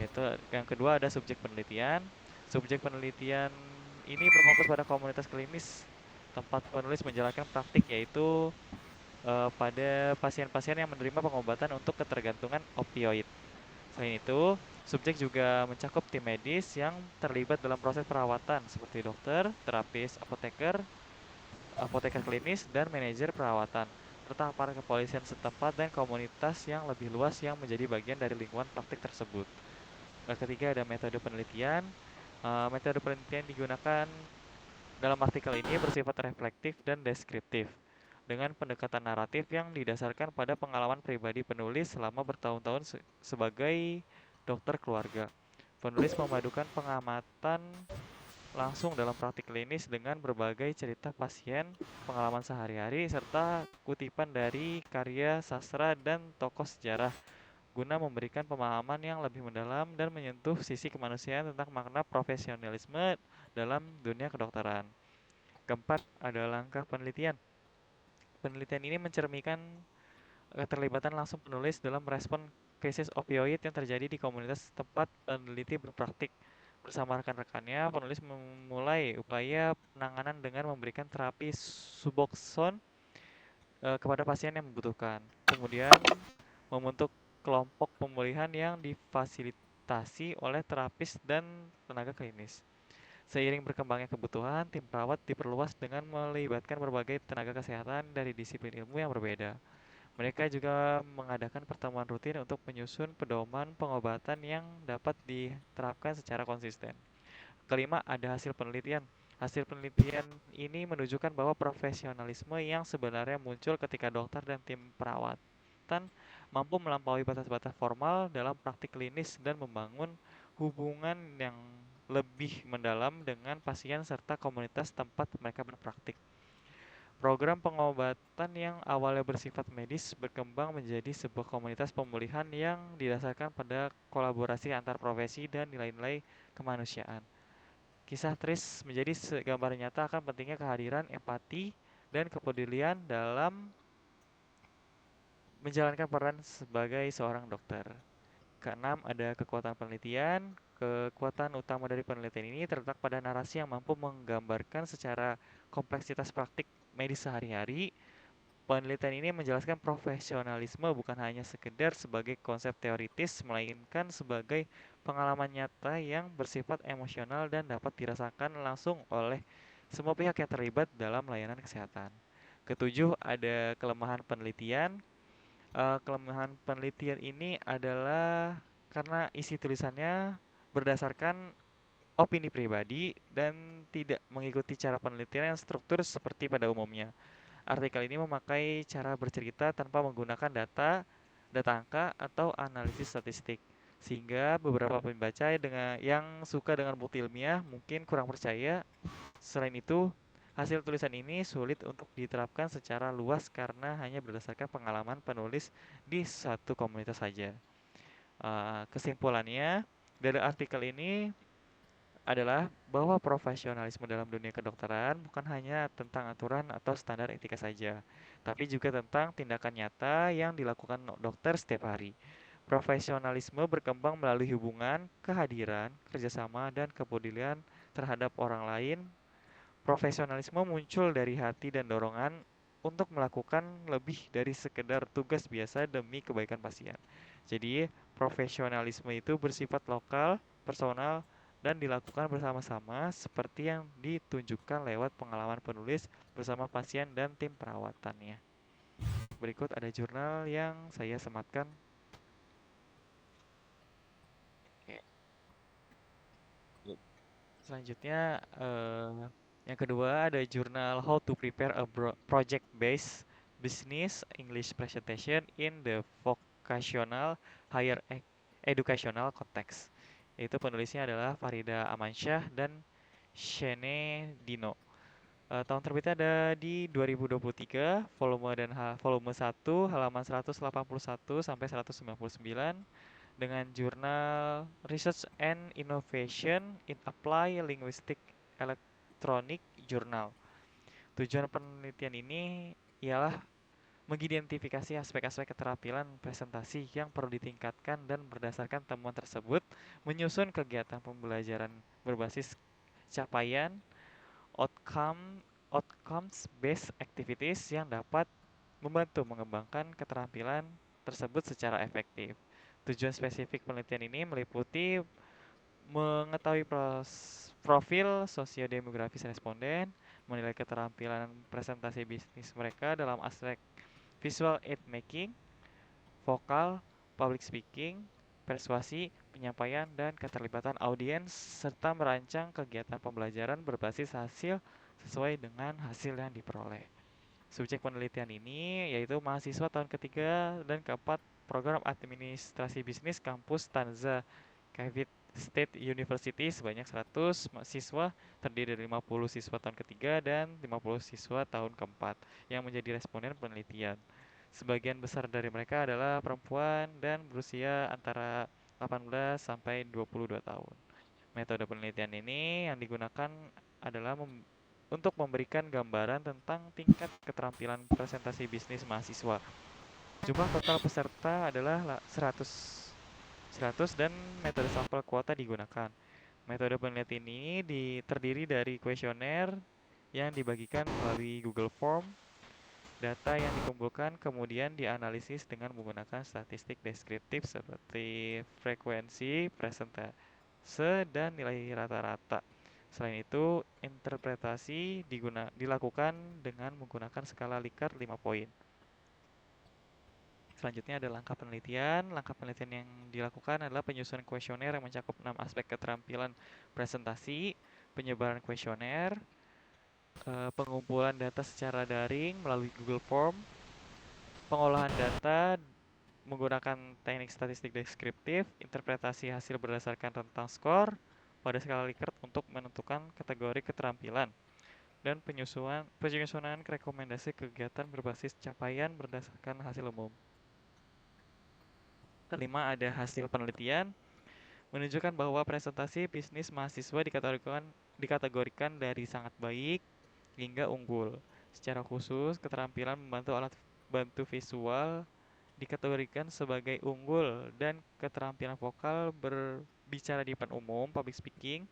[SPEAKER 3] Yaitu yang kedua ada subjek penelitian. Subjek penelitian ini berfokus pada komunitas klinis. Tempat penulis menjalankan praktik yaitu pada pasien-pasien yang menerima pengobatan untuk ketergantungan opioid. Selain itu, subjek juga mencakup tim medis yang terlibat dalam proses perawatan seperti dokter, terapis, apoteker klinis, dan manajer perawatan, serta aparat kepolisian setempat dan komunitas yang lebih luas yang menjadi bagian dari lingkungan praktik tersebut. Ketiga ada metode penelitian. Metode penelitian digunakan dalam artikel ini bersifat reflektif dan deskriptif, dengan pendekatan naratif yang didasarkan pada pengalaman pribadi penulis selama bertahun-tahun sebagai dokter keluarga. Penulis memadukan pengamatan langsung dalam praktik klinis dengan berbagai cerita pasien, pengalaman sehari-hari, serta kutipan dari karya sastra dan tokoh sejarah guna memberikan pemahaman yang lebih mendalam dan menyentuh sisi kemanusiaan tentang makna profesionalisme dalam dunia kedokteran. Keempat, ada langkah penelitian. Penelitian ini mencerminkan keterlibatan langsung penulis dalam merespon krisis opioid yang terjadi di komunitas tempat peneliti berpraktik. Bersama rekan-rekannya, penulis memulai upaya penanganan dengan memberikan terapi Suboxone kepada pasien yang membutuhkan. Kemudian membentuk kelompok pemulihan yang difasilitasi oleh terapis dan tenaga klinis. Seiring berkembangnya kebutuhan, tim perawat diperluas dengan melibatkan berbagai tenaga kesehatan dari disiplin ilmu yang berbeda. Mereka juga mengadakan pertemuan rutin untuk menyusun pedoman pengobatan yang dapat diterapkan secara konsisten. Kelima, ada hasil penelitian. Hasil penelitian ini menunjukkan bahwa profesionalisme yang sebenarnya muncul ketika dokter dan tim perawatan mampu melampaui batas-batas formal dalam praktik klinis dan membangun hubungan yang lebih mendalam dengan pasien serta komunitas tempat mereka berpraktik. Program pengobatan yang awalnya bersifat medis berkembang menjadi sebuah komunitas pemulihan yang didasarkan pada kolaborasi antar profesi dan nilai-nilai kemanusiaan. Kisah Tris menjadi gambar nyata akan pentingnya kehadiran empati dan kepedulian dalam menjalankan peran sebagai seorang dokter. Keenam, ada kekuatan penelitian. Kekuatan utama dari penelitian ini terletak pada narasi yang mampu menggambarkan secara kompleksitas praktik medis sehari-hari. Penelitian ini menjelaskan profesionalisme bukan hanya sekedar sebagai konsep teoritis, melainkan sebagai pengalaman nyata yang bersifat emosional dan dapat dirasakan langsung oleh semua pihak yang terlibat dalam layanan kesehatan. Ketujuh, ada kelemahan penelitian. Kelemahan penelitian ini adalah karena isi tulisannya berdasarkan opini pribadi dan tidak mengikuti cara penelitian yang struktur seperti pada umumnya. Artikel ini memakai cara bercerita tanpa menggunakan data angka, atau analisis statistik. Sehingga beberapa pembaca yang suka dengan bukti ilmiah mungkin kurang percaya. Selain itu, hasil tulisan ini sulit untuk diterapkan secara luas karena hanya berdasarkan pengalaman penulis di satu komunitas saja. Kesimpulannya dari artikel ini adalah bahwa profesionalisme dalam dunia kedokteran bukan hanya tentang aturan atau standar etika saja, tapi juga tentang tindakan nyata yang dilakukan dokter setiap hari. Profesionalisme berkembang melalui hubungan, kehadiran, kerjasama, dan kepedulian terhadap orang lain. Profesionalisme muncul dari hati dan dorongan untuk melakukan lebih dari sekedar tugas biasa demi kebaikan pasien. Jadi, profesionalisme itu bersifat lokal, personal, dan dilakukan bersama-sama seperti yang ditunjukkan lewat pengalaman penulis bersama pasien dan tim perawatannya. Berikut ada jurnal yang saya sematkan. Oke. Selanjutnya, yang kedua ada jurnal How to Prepare a Project-Based Business English Presentation in the Vocational Higher Educational Context. Itu penulisnya adalah Farida Amansyah dan Shene Dino. Tahun terbitnya ada di 2023, volume 1 halaman 181 sampai 199 dengan jurnal Research and Innovation in Applied Linguistic Electronic Journal. Tujuan penelitian ini ialah mengidentifikasi aspek-aspek keterampilan presentasi yang perlu ditingkatkan dan berdasarkan temuan tersebut menyusun kegiatan pembelajaran berbasis capaian outcomes based activities yang dapat membantu mengembangkan keterampilan tersebut secara efektif. Tujuan spesifik penelitian ini meliputi mengetahui profil sosiodemografis responden, menilai keterampilan presentasi bisnis mereka dalam aspek visual aid making, vokal, public speaking, persuasi, penyampaian, dan keterlibatan audiens, serta merancang kegiatan pembelajaran berbasis hasil sesuai dengan hasil yang diperoleh. Subjek penelitian ini yaitu mahasiswa tahun ketiga dan keempat program administrasi bisnis kampus Tanza Cavite State University sebanyak 100 siswa, terdiri dari 50 siswa tahun ketiga dan 50 siswa tahun keempat yang menjadi responden penelitian. Sebagian besar dari mereka adalah perempuan dan berusia antara 18 sampai 22 tahun. Metode penelitian ini yang digunakan adalah untuk memberikan gambaran tentang tingkat keterampilan presentasi bisnis mahasiswa. Jumlah total peserta adalah 100 dan metode sampel kuota digunakan. Metode penelitian ini terdiri dari kuesioner yang dibagikan melalui Google Form. Data yang dikumpulkan kemudian dianalisis dengan menggunakan statistik deskriptif seperti frekuensi, presentase, dan nilai rata-rata. Selain itu, interpretasi dilakukan dengan menggunakan skala Likert 5 poin. Selanjutnya ada langkah penelitian. Langkah penelitian yang dilakukan adalah penyusunan kuesioner yang mencakup 6 aspek keterampilan presentasi, penyebaran kuesioner, pengumpulan data secara daring melalui Google Form, pengolahan data menggunakan teknik statistik deskriptif, interpretasi hasil berdasarkan rentang skor pada skala Likert untuk menentukan kategori keterampilan, dan penyusunan rekomendasi kegiatan berbasis capaian berdasarkan hasil umum. Kelima, ada hasil penelitian menunjukkan bahwa presentasi bisnis mahasiswa dikategorikan dari sangat baik hingga unggul. Secara khusus, keterampilan membantu alat bantu visual dikategorikan sebagai unggul, dan keterampilan vokal berbicara di depan umum, public speaking,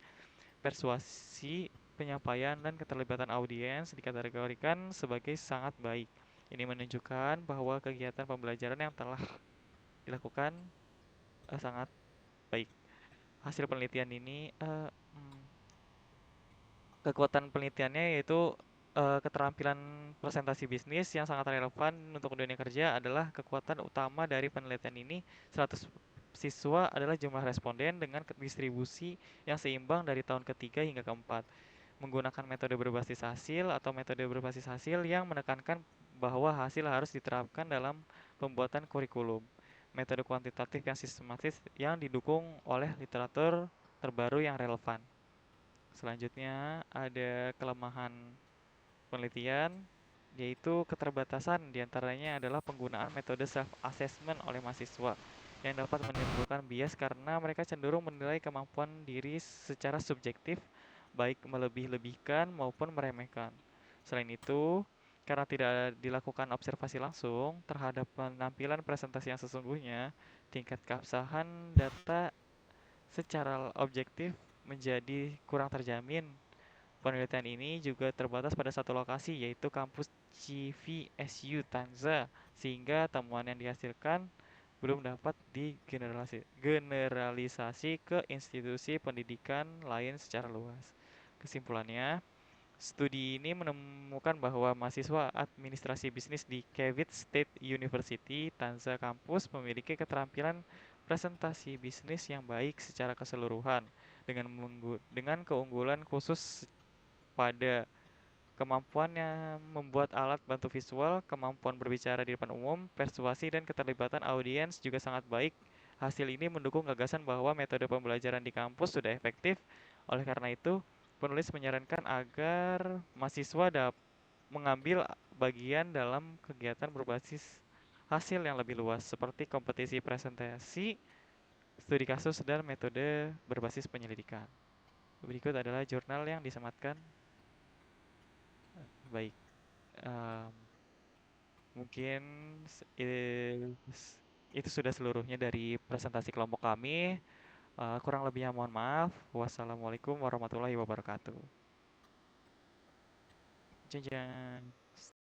[SPEAKER 3] persuasi, penyampaian, dan keterlibatan audiens dikategorikan sebagai sangat baik. Ini menunjukkan bahwa kegiatan pembelajaran yang telah dilakukan sangat baik. Hasil penelitian ini kekuatan penelitiannya yaitu keterampilan presentasi bisnis yang sangat relevan untuk dunia kerja adalah kekuatan utama dari penelitian ini. siswa adalah jumlah responden dengan distribusi yang seimbang dari tahun ketiga hingga keempat. Menggunakan metode berbasis hasil atau metode berbasis hasil yang menekankan bahwa hasil harus diterapkan dalam pembuatan kurikulum. Metode kuantitatif yang sistematis yang didukung oleh literatur terbaru yang relevan. Selanjutnya ada kelemahan penelitian, yaitu keterbatasan diantaranya adalah penggunaan metode self-assessment oleh mahasiswa yang dapat menimbulkan bias karena mereka cenderung menilai kemampuan diri secara subjektif, baik melebih-lebihkan maupun meremehkan. Selain itu, karena tidak dilakukan observasi langsung terhadap penampilan presentasi yang sesungguhnya, tingkat keabsahan data secara objektif menjadi kurang terjamin. Penelitian ini juga terbatas pada satu lokasi, yaitu kampus CVSU Tanza, sehingga temuan yang dihasilkan belum dapat digeneralisasi ke institusi pendidikan lain secara luas. Kesimpulannya, studi ini menemukan bahwa mahasiswa administrasi bisnis di Cavite State University, Tanza Kampus memiliki keterampilan presentasi bisnis yang baik secara keseluruhan dengan keunggulan khusus pada kemampuannya membuat alat bantu visual, kemampuan berbicara di depan umum, persuasi dan keterlibatan audiens juga sangat baik. Hasil ini mendukung gagasan bahwa metode pembelajaran di kampus sudah efektif. Oleh karena itu, penulis menyarankan agar mahasiswa dapat mengambil bagian dalam kegiatan berbasis hasil yang lebih luas, seperti kompetisi presentasi, studi kasus, dan metode berbasis penyelidikan. Berikut adalah jurnal yang disematkan. Baik, em, mungkin itu sudah seluruhnya dari presentasi kelompok kami. Kurang lebihnya mohon maaf. Wassalamualaikum warahmatullahi wabarakatuh. Jeng, jeng.